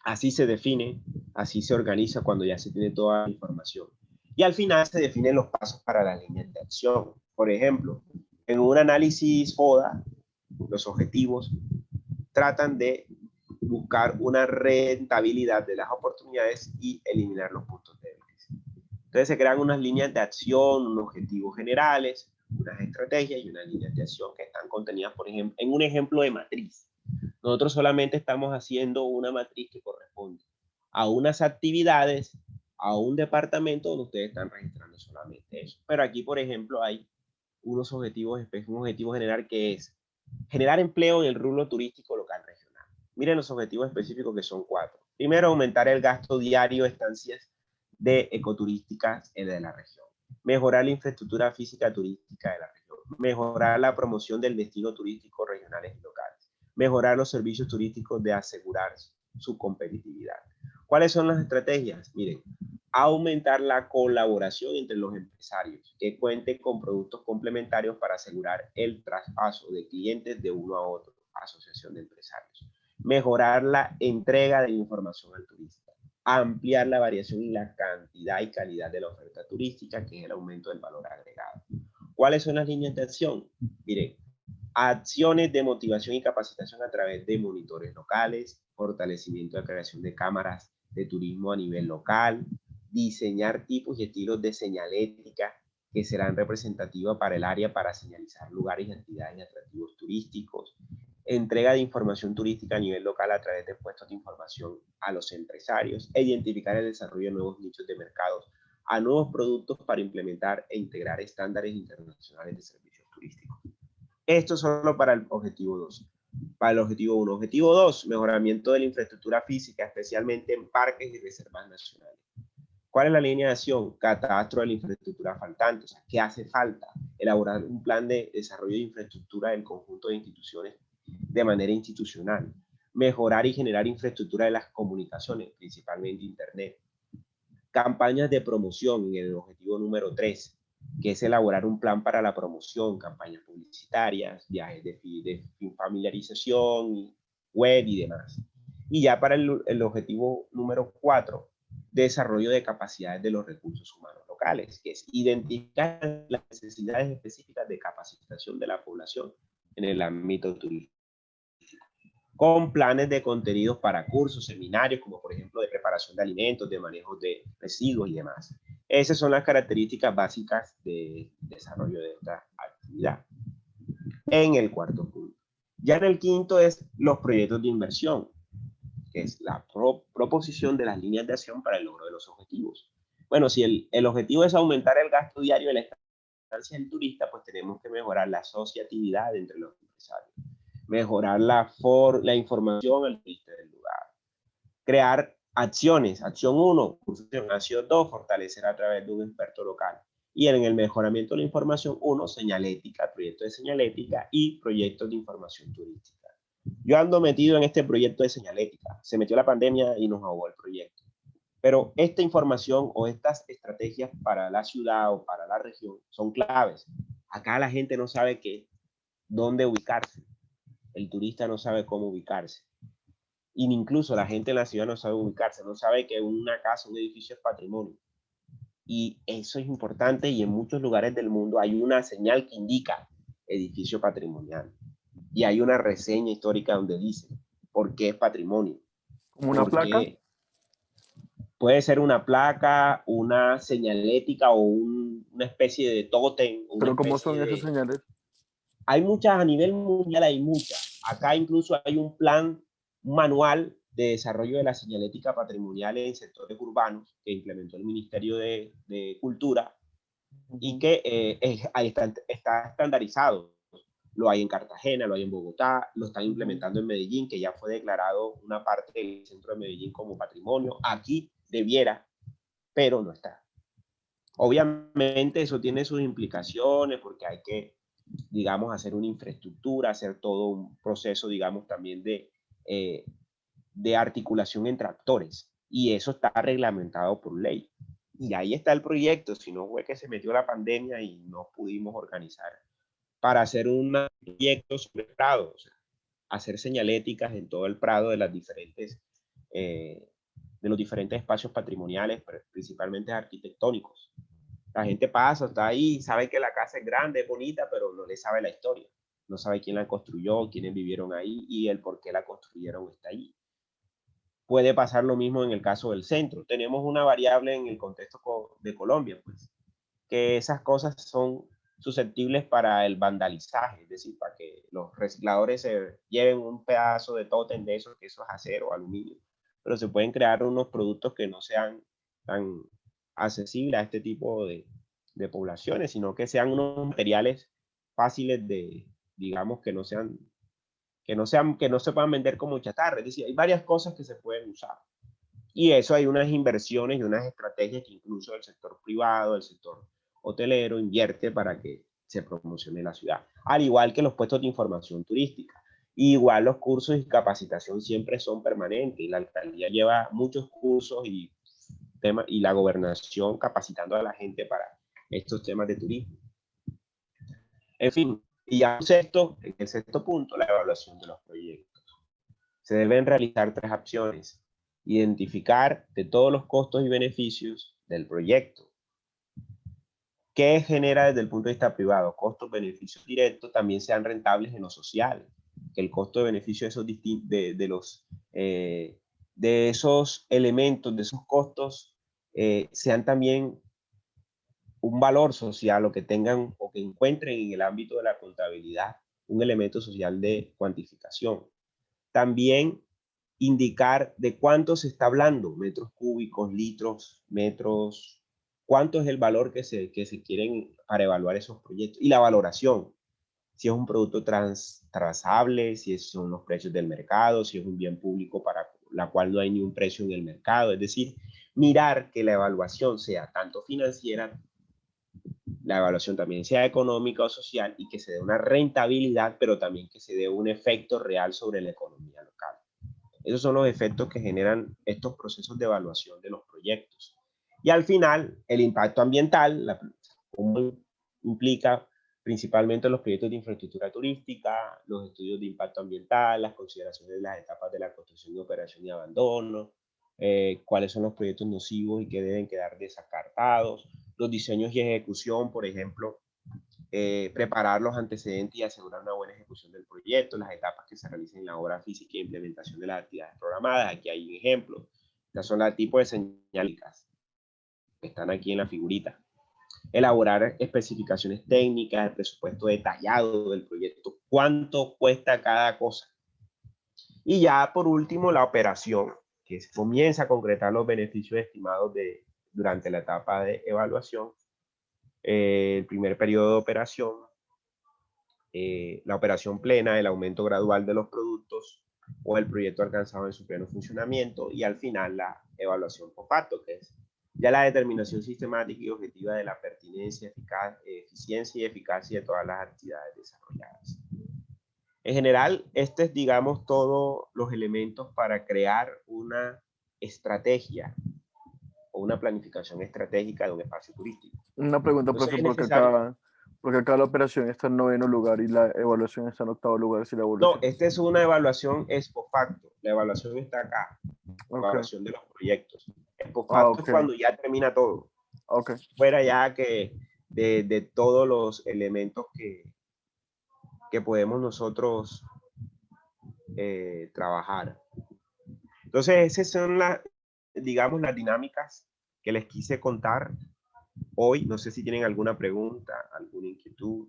Así se define, así se organiza cuando ya se tiene toda la información. Y al final se definen los pasos para la línea de acción. Por ejemplo, en un análisis FODA, los objetivos tratan de buscar una rentabilidad de las oportunidades y eliminar los puntos débiles. Entonces se crean unas líneas de acción, unos objetivos generales, unas estrategias y unas líneas de acción que están contenidas, por ejemplo, en un ejemplo de matriz. Nosotros solamente estamos haciendo una matriz que corresponde a unas actividades, a un departamento donde ustedes están registrando solamente eso. Pero aquí, por ejemplo, hay unos objetivos, un objetivo general que es generar empleo en el rubro turístico local regional. Miren los objetivos específicos que son 4. Primero, aumentar el gasto diario de estancias de ecoturísticas de la región. Mejorar la infraestructura física turística de la región. Mejorar la promoción del destino turístico regionales y locales. Mejorar los servicios turísticos de asegurar su competitividad. ¿Cuáles son las estrategias? Miren, aumentar la colaboración entre los empresarios que cuenten con productos complementarios para asegurar el traspaso de clientes de uno a otro, asociación de empresarios. Mejorar la entrega de información al turista. Ampliar la variación y la cantidad y calidad de la oferta turística, que es el aumento del valor agregado. ¿Cuáles son las líneas de acción? Miren, acciones de motivación y capacitación a través de monitores locales, fortalecimiento de creación de cámaras de turismo a nivel local, diseñar tipos y estilos de señalética que serán representativas para el área para señalizar lugares y actividades y atractivos turísticos, entrega de información turística a nivel local a través de puestos de información a los empresarios e identificar el desarrollo de nuevos nichos de mercados a nuevos productos para implementar e integrar estándares internacionales de servicios turísticos. Esto es solo para el objetivo 2. Para el objetivo 1. Objetivo 2, mejoramiento de la infraestructura física, especialmente en parques y reservas nacionales. ¿Cuál es la línea de acción? Catastro de la infraestructura faltante. O sea, ¿qué hace falta? Elaborar un plan de desarrollo de infraestructura del conjunto de instituciones de manera institucional. Mejorar y generar infraestructura de las comunicaciones, principalmente Internet. Campañas de promoción en el objetivo número 3, que es elaborar un plan para la promoción, campañas publicitarias, viajes de familiarización, web y demás. Y ya para el objetivo número 4, desarrollo de capacidades de los recursos humanos locales, que es identificar las necesidades específicas de capacitación de la población en el ámbito turístico, con planes de contenidos para cursos, seminarios, como por ejemplo de preparación de alimentos, de manejo de residuos y demás. Esas son las características básicas de desarrollo de esta actividad. En el cuarto punto. Ya en el quinto es los proyectos de inversión, que es la proposición de las líneas de acción para el logro de los objetivos. Bueno, si el objetivo es aumentar el gasto diario de la estancia del turista, pues tenemos que mejorar la asociatividad entre los empresarios, mejorar la información al turista del lugar, crear acciones. Acción 1, acción 2, fortalecer a través de un experto local. Y en el mejoramiento de la información 1, señalética, proyecto de señalética y proyectos de información turística. Yo ando metido en este proyecto de señalética. Se metió la pandemia y nos ahogó el proyecto. Pero esta información o estas estrategias estrategias para la ciudad o para la región son claves. Acá la gente no sabe dónde ubicarse. El turista no sabe cómo ubicarse. Y incluso la gente en la ciudad no sabe ubicarse, no sabe que una casa, un edificio es patrimonio. Y eso es importante, y en muchos lugares del mundo hay una señal que indica edificio patrimonial. Y hay una reseña histórica donde dice por qué es patrimonio. ¿Como una placa? Puede ser una placa, una señalética o una especie de tótem. ¿Pero cómo son esas señales? Hay muchas, a nivel mundial hay muchas. Acá incluso hay un plan, un manual de desarrollo de la señalética patrimonial en sectores urbanos que implementó el Ministerio de Cultura y que ahí está estandarizado. Lo hay en Cartagena, lo hay en Bogotá, lo están implementando en Medellín, que ya fue declarado una parte del centro de Medellín como patrimonio. Aquí debiera, pero no está. Obviamente eso tiene sus implicaciones porque hay que, digamos, hacer una infraestructura, hacer todo un proceso, digamos, también de articulación entre actores. Y eso está reglamentado por ley. Y ahí está el proyecto, si no fue que se metió la pandemia y no pudimos organizar para hacer un proyecto sobre el Prado, o sea, hacer señaléticas en todo el Prado de los diferentes espacios patrimoniales, principalmente arquitectónicos. La gente pasa, está ahí, sabe que la casa es grande, es bonita, pero no le sabe la historia. No sabe quién la construyó, quiénes vivieron ahí y el por qué la construyeron está ahí. Puede pasar lo mismo en el caso del centro. Tenemos una variable en el contexto de Colombia, pues, que esas cosas son susceptibles para el vandalizaje, es decir, para que los recicladores se lleven un pedazo de tótem de eso, que eso es acero o aluminio, pero se pueden crear unos productos que no sean tan accesibles a este tipo de poblaciones, sino que sean unos materiales fáciles de, digamos, que no se puedan vender como chatarra. Es decir, hay varias cosas que se pueden usar. Y eso hay unas inversiones y unas estrategias que incluso el sector privado, el sector hotelero invierte para que se promocione la ciudad. Al igual que los puestos de información turística. Igual los cursos y capacitación siempre son permanentes. Y la alcaldía lleva muchos cursos y la gobernación capacitando a la gente para estos temas de turismo. En fin, y ya en el sexto punto, la evaluación de los proyectos. Se deben realizar 3 acciones. Identificar de todos los costos y beneficios del proyecto. ¿Qué genera desde el punto de vista privado? Costos, beneficios directos también sean rentables en lo social. Que el costo de beneficio de esos elementos, de esos costos, sean también un valor social o que tengan o que encuentren en el ámbito de la contabilidad un elemento social de cuantificación. También indicar de cuánto se está hablando, metros cúbicos, litros, metros, cuánto es el valor que se quieren para evaluar esos proyectos. Y la valoración, si es un producto transable, si son los precios del mercado, si es un bien público para la cual no hay ni un precio en el mercado. Es decir, mirar que la evaluación sea tanto financiera, la evaluación también sea económica o social y que se dé una rentabilidad, pero también que se dé un efecto real sobre la economía local. Esos son los efectos que generan estos procesos de evaluación de los proyectos. Y al final, el impacto ambiental, cómo implica principalmente los proyectos de infraestructura turística, los estudios de impacto ambiental, las consideraciones de las etapas de la construcción y operación y abandono, cuáles son los proyectos nocivos y que deben quedar descartados, los diseños y ejecución, por ejemplo, preparar los antecedentes y asegurar una buena ejecución del proyecto, las etapas que se realicen en la obra física e implementación de las actividades programadas. Aquí hay un ejemplo. Estas son los tipos de señaléticas que están aquí en la figurita. Elaborar especificaciones técnicas, el presupuesto detallado del proyecto, cuánto cuesta cada cosa. Y ya por último, la operación, que se comienza a concretar los beneficios estimados durante la etapa de evaluación. El primer periodo de operación, la operación plena, el aumento gradual de los productos o el proyecto alcanzado en su pleno funcionamiento y al final la evaluación post facto, que es ya la determinación sistemática y objetiva de la pertinencia, eficiencia y eficacia de todas las actividades desarrolladas. En general, este es, digamos, todos los elementos para crear una estrategia o una planificación estratégica de un espacio turístico. Una pregunta, Entonces, profe, es necesario. porque acá la operación está en 9º lugar y la evaluación está en 8º lugar. Si la No, evaluación... esta es una evaluación ex post facto. La evaluación está acá. La Ok. evaluación de los proyectos. Ex post Ah, facto ok. es cuando ya termina todo. Ok. Fuera ya que de todos los elementos que podemos nosotros trabajar. Entonces, esas son digamos, las dinámicas que les quise contar hoy. No sé si tienen alguna pregunta, alguna inquietud.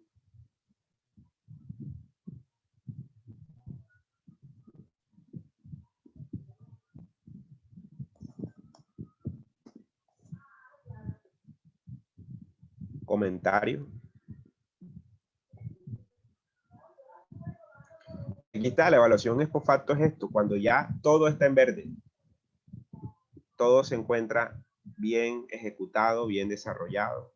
Comentario. Aquí está, la evaluación ex post facto es esto, cuando ya todo está en verde, todo se encuentra bien ejecutado, bien desarrollado.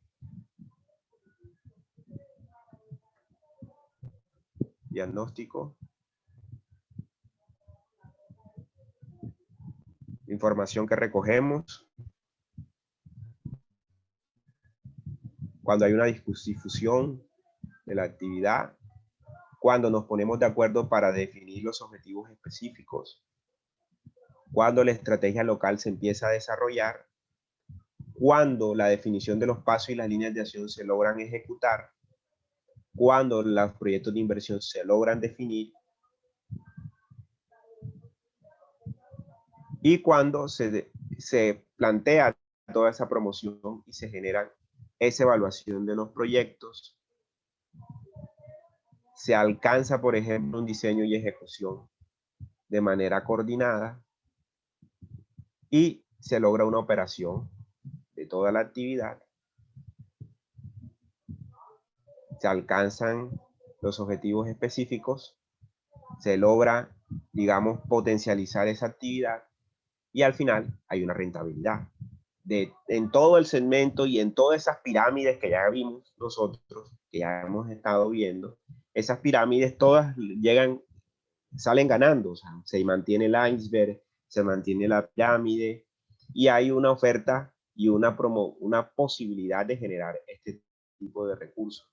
Diagnóstico. Información que recogemos. Cuando hay una difusión de la actividad. Cuando nos ponemos de acuerdo para definir los objetivos específicos. Cuando la estrategia local se empieza a desarrollar. Cuando la definición de los pasos y las líneas de acción se logran ejecutar. Cuando los proyectos de inversión se logran definir. Y cuando se plantea toda esa promoción y se genera esa evaluación de los proyectos, se alcanza, por ejemplo, un diseño y ejecución de manera coordinada y se logra una operación de toda la actividad. Se alcanzan los objetivos específicos, se logra, digamos, potencializar esa actividad y al final hay una rentabilidad. En todo el segmento y en todas esas pirámides que ya vimos nosotros, que ya hemos estado viendo, esas pirámides todas salen ganando, o sea, se mantiene el iceberg, se mantiene la pirámide y hay una oferta y una posibilidad de generar este tipo de recursos,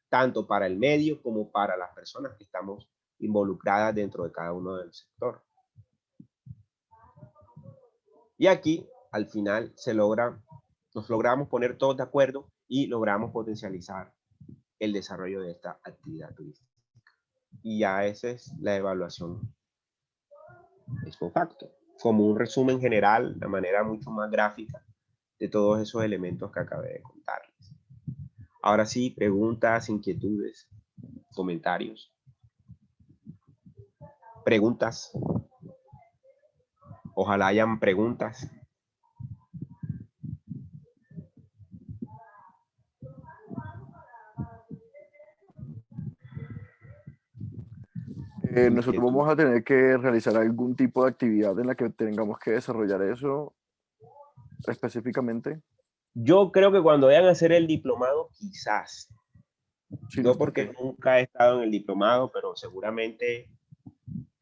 tanto para el medio como para las personas que estamos involucradas dentro de cada uno del sector. Y aquí, al final, nos logramos poner todos de acuerdo y logramos potencializar el desarrollo de esta actividad turística. Y ya esa es la evaluación ex post facto, como un resumen general, de manera mucho más gráfica, de todos esos elementos que acabé de contarles. Ahora sí, preguntas, inquietudes, comentarios. Preguntas. Ojalá hayan preguntas. Nosotros vamos a tener que realizar algún tipo de actividad en la que tengamos que desarrollar eso específicamente. Yo creo que cuando vayan a hacer el diplomado, quizás. Sí, No porque nunca he estado en el diplomado, pero seguramente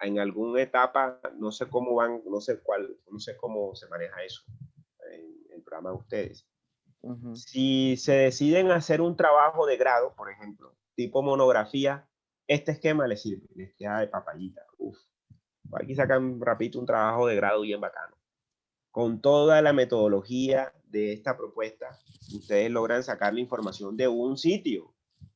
en alguna etapa, no sé cómo van, no sé cómo se maneja eso en el programa de ustedes. Si se deciden hacer un trabajo de grado, por ejemplo, tipo monografía, este esquema les sirve, les queda de papayita. Uf. Aquí sacan rapidito un trabajo de grado bien bacano. Con toda la metodología de esta propuesta, ustedes logran sacar la información de un sitio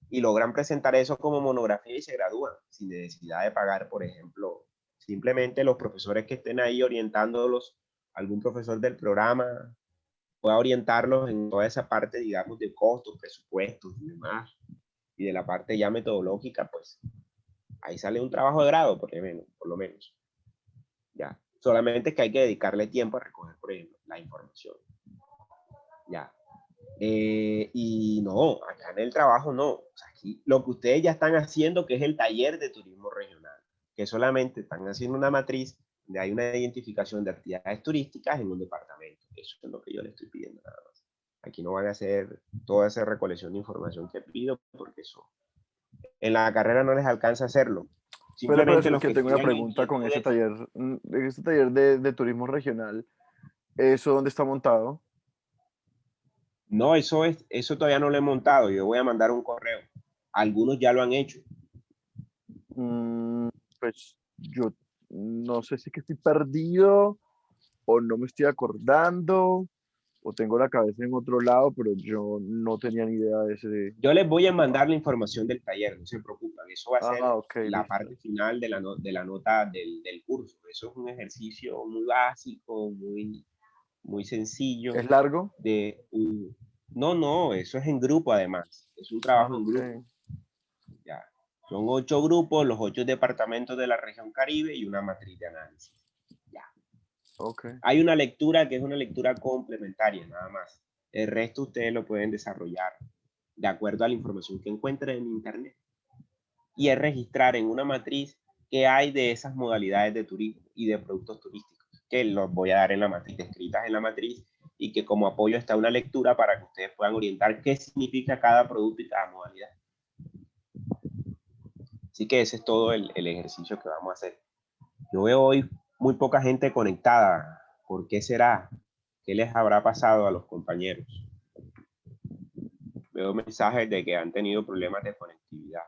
y logran presentar eso como monografía y se gradúan sin necesidad de pagar, por ejemplo, simplemente los profesores que estén ahí orientándolos, algún profesor del programa pueda orientarlos en toda esa parte, digamos, de costos, presupuestos y demás, y de la parte ya metodológica, pues ahí sale un trabajo de grado, por lo menos. Ya. Solamente es que hay que dedicarle tiempo a recoger, por ejemplo, la información. Ya. Y no, acá en el trabajo no. O sea, aquí lo que ustedes ya están haciendo, que es el taller de turismo regional, que solamente están haciendo una matriz donde hay una identificación de actividades turísticas en un departamento. Eso es lo que yo les estoy pidiendo nada más. Aquí no van a hacer toda esa recolección de información que pido, porque eso en la carrera no les alcanza a hacerlo. Simplemente Los que tengo una pregunta con ese taller. Este taller de turismo regional, ¿eso dónde está montado? No, eso todavía no lo he montado. Yo voy a mandar un correo. Algunos ya lo han hecho. Pues yo no sé si es que estoy perdido o no me estoy acordando o tengo la cabeza en otro lado, pero yo no tenía ni idea de ese. Yo les voy a mandar la información del taller, no se preocupen. Eso va a ser Ok, la listo. parte final de la nota del curso. Eso es un ejercicio muy básico, muy sencillo. ¿Es largo? No, eso es en grupo además. Es un trabajo en Ok. grupo. Ya. Son 8 grupos, los 8 departamentos de la región Caribe y una matriz de análisis. Ya. Ok. Hay una lectura que es una lectura complementaria, nada más. El resto ustedes lo pueden desarrollar de acuerdo a la información que encuentren en internet. Y es registrar en una matriz qué hay de esas modalidades de turismo y de productos turísticos, que los voy a dar en la matriz, descritas en la matriz, y que como apoyo está una lectura para que ustedes puedan orientar qué significa cada producto y cada modalidad. Así que ese es todo el ejercicio que vamos a hacer. Yo veo hoy muy poca gente conectada. ¿Por qué será? ¿Qué les habrá pasado a los compañeros? Veo mensajes de que han tenido problemas de conectividad.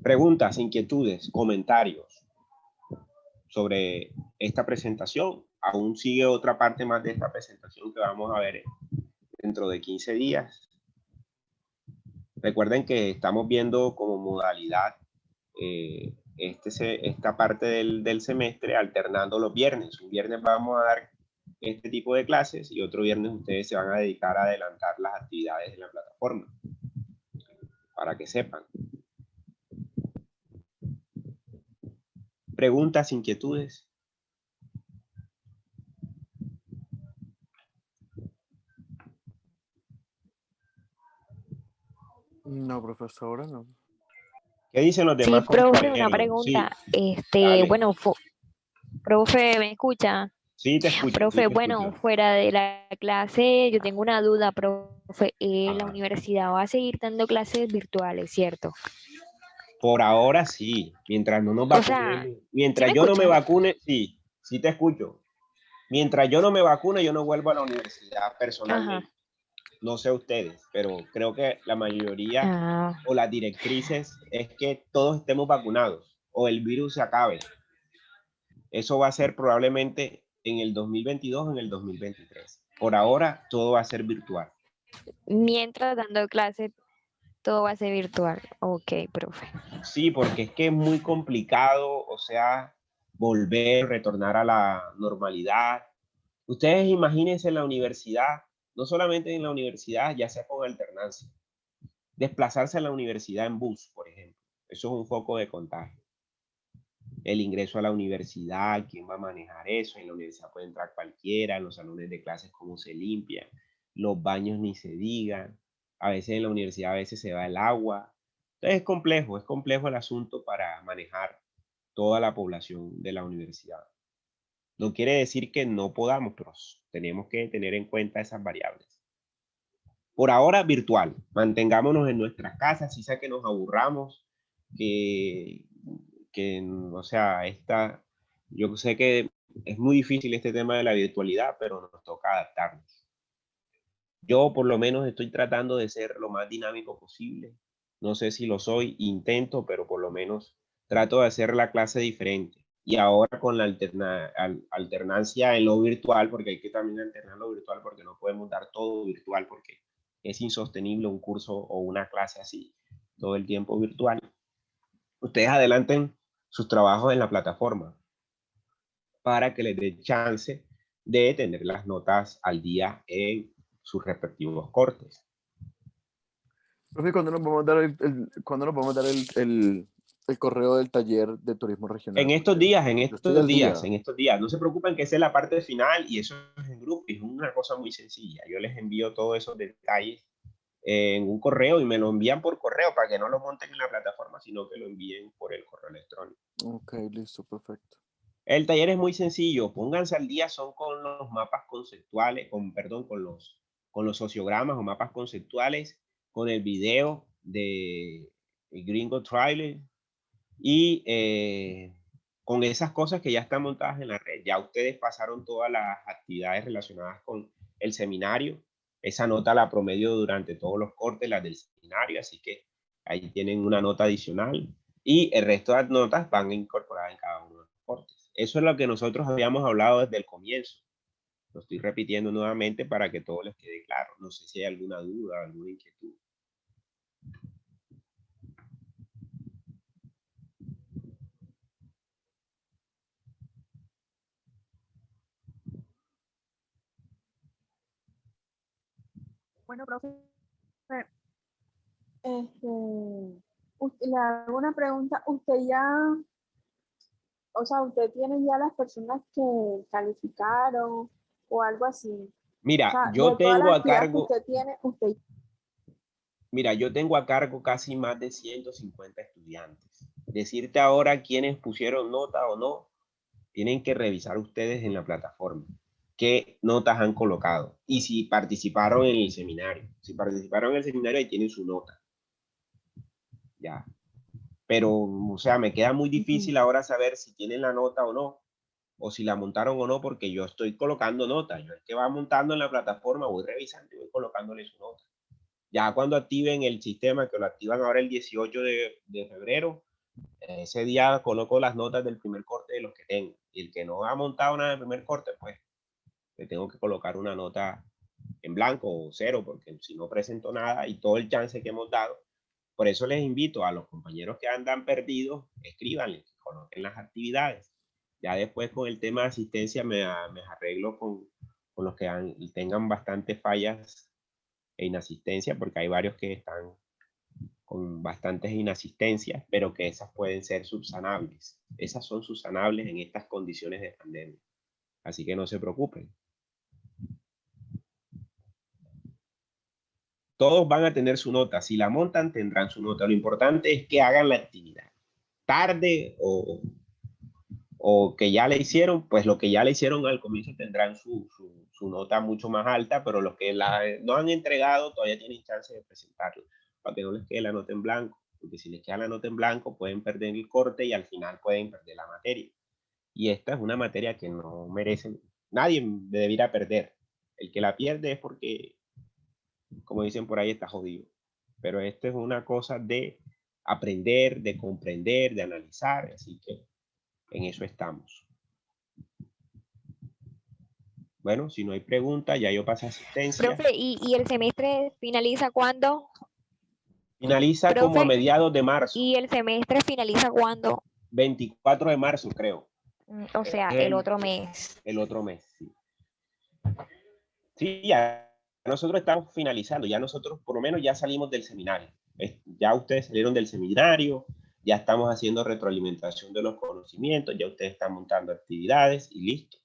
Preguntas, inquietudes, comentarios sobre esta presentación. Aún sigue otra parte más de esta presentación que vamos a ver dentro de 15 días. Recuerden que estamos viendo como modalidad esta parte del semestre alternando los viernes. Un viernes vamos a dar este tipo de clases y otro viernes ustedes se van a dedicar a adelantar las actividades en la plataforma, para que sepan. Preguntas, inquietudes. No, profesora, no. ¿Qué dicen los Sí, demás profe, una compañeros? Sí, pregunta. dale. Bueno, profe, ¿me escucha? Sí, te escucho. Profe, Sí te bueno, escucho. fuera de la clase, yo tengo una duda, profe. La Ajá. universidad va a seguir dando clases virtuales, ¿cierto? Por ahora sí, mientras no nos O sea, vacunemos, ¿sí mientras me yo no me escucha? vacune, sí, sí te escucho. Mientras yo no me vacune, yo no vuelvo a la universidad Ajá. personalmente. No sé ustedes, pero creo que la mayoría Ah, o las directrices es que todos estemos vacunados o el virus se acabe. Eso va a ser probablemente en el 2022 o en el 2023. Por ahora, todo va a ser virtual. mientras dando clases, todo va a ser virtual. Ok, profe. Sí, porque es que es muy complicado, o sea, retornar a la normalidad. Ustedes imagínense en la universidad, no solamente en la universidad, ya sea con alternancia, desplazarse a la universidad en bus, por ejemplo. Eso es un foco de contagio. El ingreso a la universidad, ¿quién va a manejar eso? En la universidad puede entrar cualquiera, en los salones de clases, cómo se limpian, los baños ni se digan. A veces en la universidad a veces se va el agua. Entonces es complejo el asunto para manejar toda la población de la universidad. No quiere decir que no podamos, pero tenemos que tener en cuenta esas variables. Por ahora, virtual. Mantengámonos en nuestras casas, si sea que nos aburramos, o sea, yo sé que es muy difícil este tema de la virtualidad, pero nos toca adaptarnos. Yo por lo menos estoy tratando de ser lo más dinámico posible. No sé si lo soy, intento, pero por lo menos trato de hacer la clase diferente. Y ahora con la alternancia en lo virtual, porque hay que también alternar lo virtual, porque no podemos dar todo virtual, porque es insostenible un curso o una clase así todo el tiempo virtual. Ustedes adelanten sus trabajos en la plataforma para que les dé chance de tener las notas al día en sus respectivos cortes. Profe, ¿cuándo nos vamos a dar ¿cuándo nos vamos a dar el correo del taller de turismo regional? En estos días, Yo estoy al día. en estos días. No se preocupen que esa es la parte final y eso es en grupo, es una cosa muy sencilla. Yo les envío todos esos detalles en un correo y me lo envían por correo para que no lo monten en la plataforma, sino que lo envíen por el correo electrónico. Ok, listo, perfecto. El taller es muy sencillo, pónganse al día, son con los mapas conceptuales, con los con los sociogramas o mapas conceptuales, con el video de el Gringo Trailer y con esas cosas que ya están montadas en la red. Ya ustedes pasaron todas las actividades relacionadas con el seminario. Esa nota la promedio durante todos los cortes, las del seminario, así que ahí tienen una nota adicional y el resto de las notas van incorporadas en cada uno de los cortes. Eso es lo que nosotros habíamos hablado desde el comienzo. Lo estoy repitiendo nuevamente para que todo les quede claro. No sé si hay alguna duda, alguna inquietud. Bueno, profe, le hago una pregunta. Usted ya, o sea, usted tiene ya las personas que calificaron o algo así. O Mira, sea, yo de todas tengo las a actividades que cargo, usted tiene, usted. mira, yo tengo a cargo casi más de 150 estudiantes. Decirte ahora quiénes pusieron nota o no, tienen que revisar ustedes en la plataforma qué notas han colocado y si participaron en el seminario. Si participaron en el seminario, ahí tienen su nota. Ya. Pero, o sea, me queda muy difícil ahora saber si tienen la nota o no, o si la montaron o no, porque yo estoy colocando notas. Yo el que va montando en la plataforma voy revisando y voy colocándole su nota. Ya cuando activen el sistema, que lo activan ahora el 18 de febrero, ese día coloco las notas del primer corte de los que tengo. Y el que no ha montado nada del primer corte, pues le tengo que colocar una nota en blanco o cero, porque si no presento nada y todo el chance que hemos dado. Por eso les invito a los compañeros que andan perdidos, escríbanle, coloquen las actividades. Ya después con el tema de asistencia me arreglo con los que tengan bastantes fallas e inasistencia, porque hay varios que están con bastantes inasistencias, pero que esas pueden ser subsanables. Esas son subsanables en estas condiciones de pandemia. Así que no se preocupen. Todos van a tener su nota. Si la montan, tendrán su nota. Lo importante es que hagan la actividad. Tarde o que ya le hicieron, pues lo que ya le hicieron al comienzo tendrán su nota mucho más alta, pero los que no han entregado todavía tienen chance de presentarlo, para que no les quede la nota en blanco, porque si les queda la nota en blanco pueden perder el corte y al final pueden perder la materia. Y esta es una materia que no merecen, nadie debería perder. El que la pierde es porque, como dicen por ahí, está jodido. Pero esto es una cosa de aprender, de comprender, de analizar, así que en eso estamos. Bueno, si no hay pregunta, ya yo pasé asistencia. Profe, ¿y el semestre finaliza cuándo? Finaliza como a Profe, mediados de marzo, ¿y el semestre finaliza cuándo? 24 de marzo creo. O sea, el otro mes. El otro mes, sí. Sí, ya nosotros estamos finalizando, ya nosotros por lo menos ya salimos del seminario. Ya ustedes salieron del seminario, ya estamos haciendo retroalimentación de los conocimientos, ya ustedes están montando actividades y listo.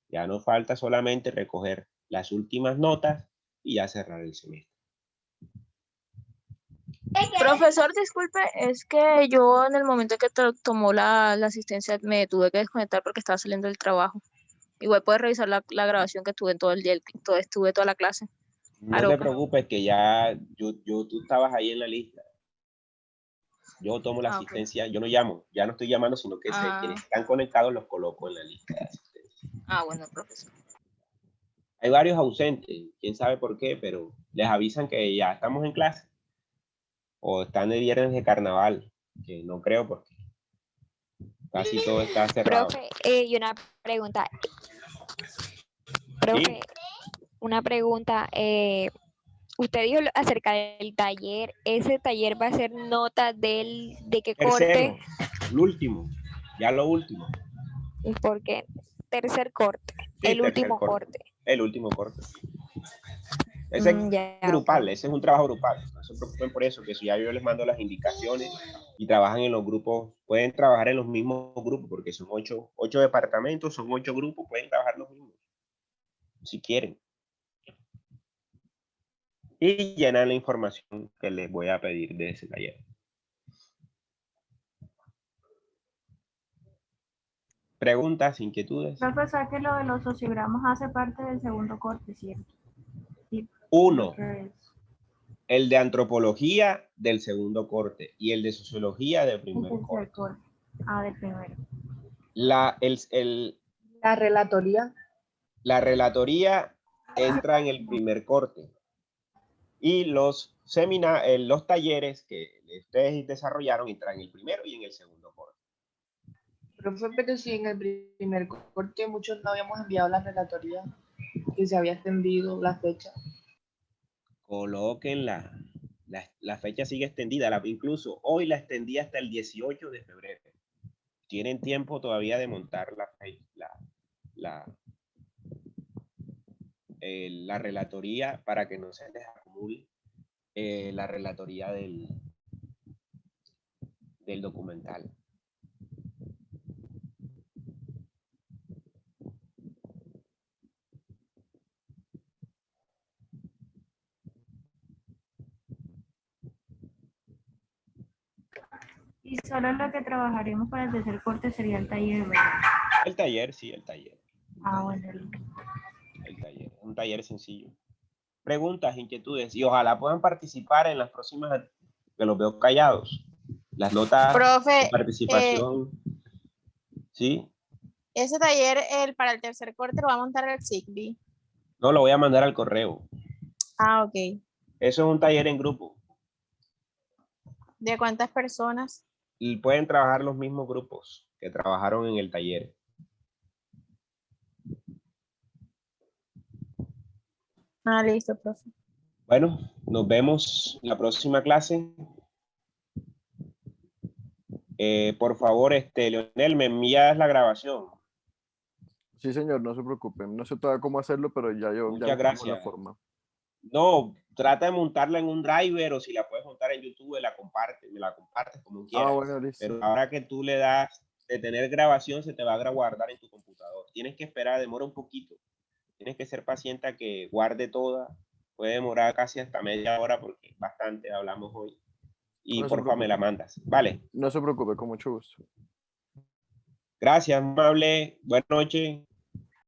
Ya nos falta solamente recoger las últimas notas y ya cerrar el semestre. Profesor, disculpe, es que yo en el momento que tomó la asistencia me tuve que desconectar porque estaba saliendo del trabajo. Igual puedes revisar la grabación que tuve en todo el día, estuve toda la clase. No te preocupes que ya tú estabas ahí en la lista. Yo tomo la asistencia, yo no llamo, ya no estoy llamando, sino que quienes están conectados los coloco en la lista de asistencia. Bueno, profesor. Hay varios ausentes, quién sabe por qué, pero les avisan que ya estamos en clase. O están de viernes de carnaval, que no creo porque casi todo está cerrado. Profe, y una pregunta. Profe, una pregunta. Usted dijo acerca del taller. ¿Ese taller va a ser nota de qué corte? El último, ya lo último. ¿Y por qué? Tercer corte, Sí, el último corte. El último corte. Ese es grupal, ese es un trabajo grupal. No se preocupen por eso, que si ya yo les mando las indicaciones y trabajan en los grupos, pueden trabajar en los mismos grupos, porque son 8 departamentos, son 8 grupos, pueden trabajar los mismos, si quieren. Y llenar la información que les voy a pedir de ese taller. ¿Preguntas, inquietudes? Profesor, que lo de los sociogramas hace parte del segundo corte, ¿cierto? Sí. Uno, Ok. el de antropología del segundo corte y el de sociología del primer Tercer corte. corte. Ah, del primero. La relatoría. la relatoría entra en el primer corte y los talleres que ustedes desarrollaron entran en el primero y en el segundo corte. Profe, pero si en el primer corte muchos no habíamos enviado la relatoría, que se había extendido la fecha. Coloquen la fecha sigue extendida, incluso hoy la extendí hasta el 18 de febrero. Tienen tiempo todavía de montar la relatoría para que no se les acumule la relatoría del documental. Y solo lo que trabajaremos para el tercer corte sería el taller, ¿verdad? El taller, sí, el taller. Ah, bueno. El taller, un taller sencillo. Preguntas, inquietudes, y ojalá puedan participar en las próximas, que los veo callados. Las notas de Profe, participación, ¿sí? ese taller para el tercer corte lo va a montar el SIGBI. No, lo voy a mandar al correo. Ah, ok. Eso es un taller en grupo. ¿De cuántas personas? Y pueden trabajar los mismos grupos que trabajaron en el taller. Ah, listo, profe. Bueno, nos vemos en la próxima clase. Por favor, Leonel, me envías la grabación. Sí, señor, no se preocupen. No sé todavía cómo hacerlo, pero ya Muchas buscamos la gracias. forma. No, trata de montarla en un driver o si la puedes montar en YouTube, me la compartes como quieras. Ah, bueno, listo. Pero ahora que tú le das de tener grabación, se te va a guardar en tu computador. Tienes que esperar, demora un poquito. Tienes que ser paciente a que guarde toda. Puede demorar casi hasta media hora porque bastante hablamos hoy. Y No se porfa me la preocupe. mandas. Vale. No se preocupe, con mucho gusto. Gracias, amable. Buenas noches.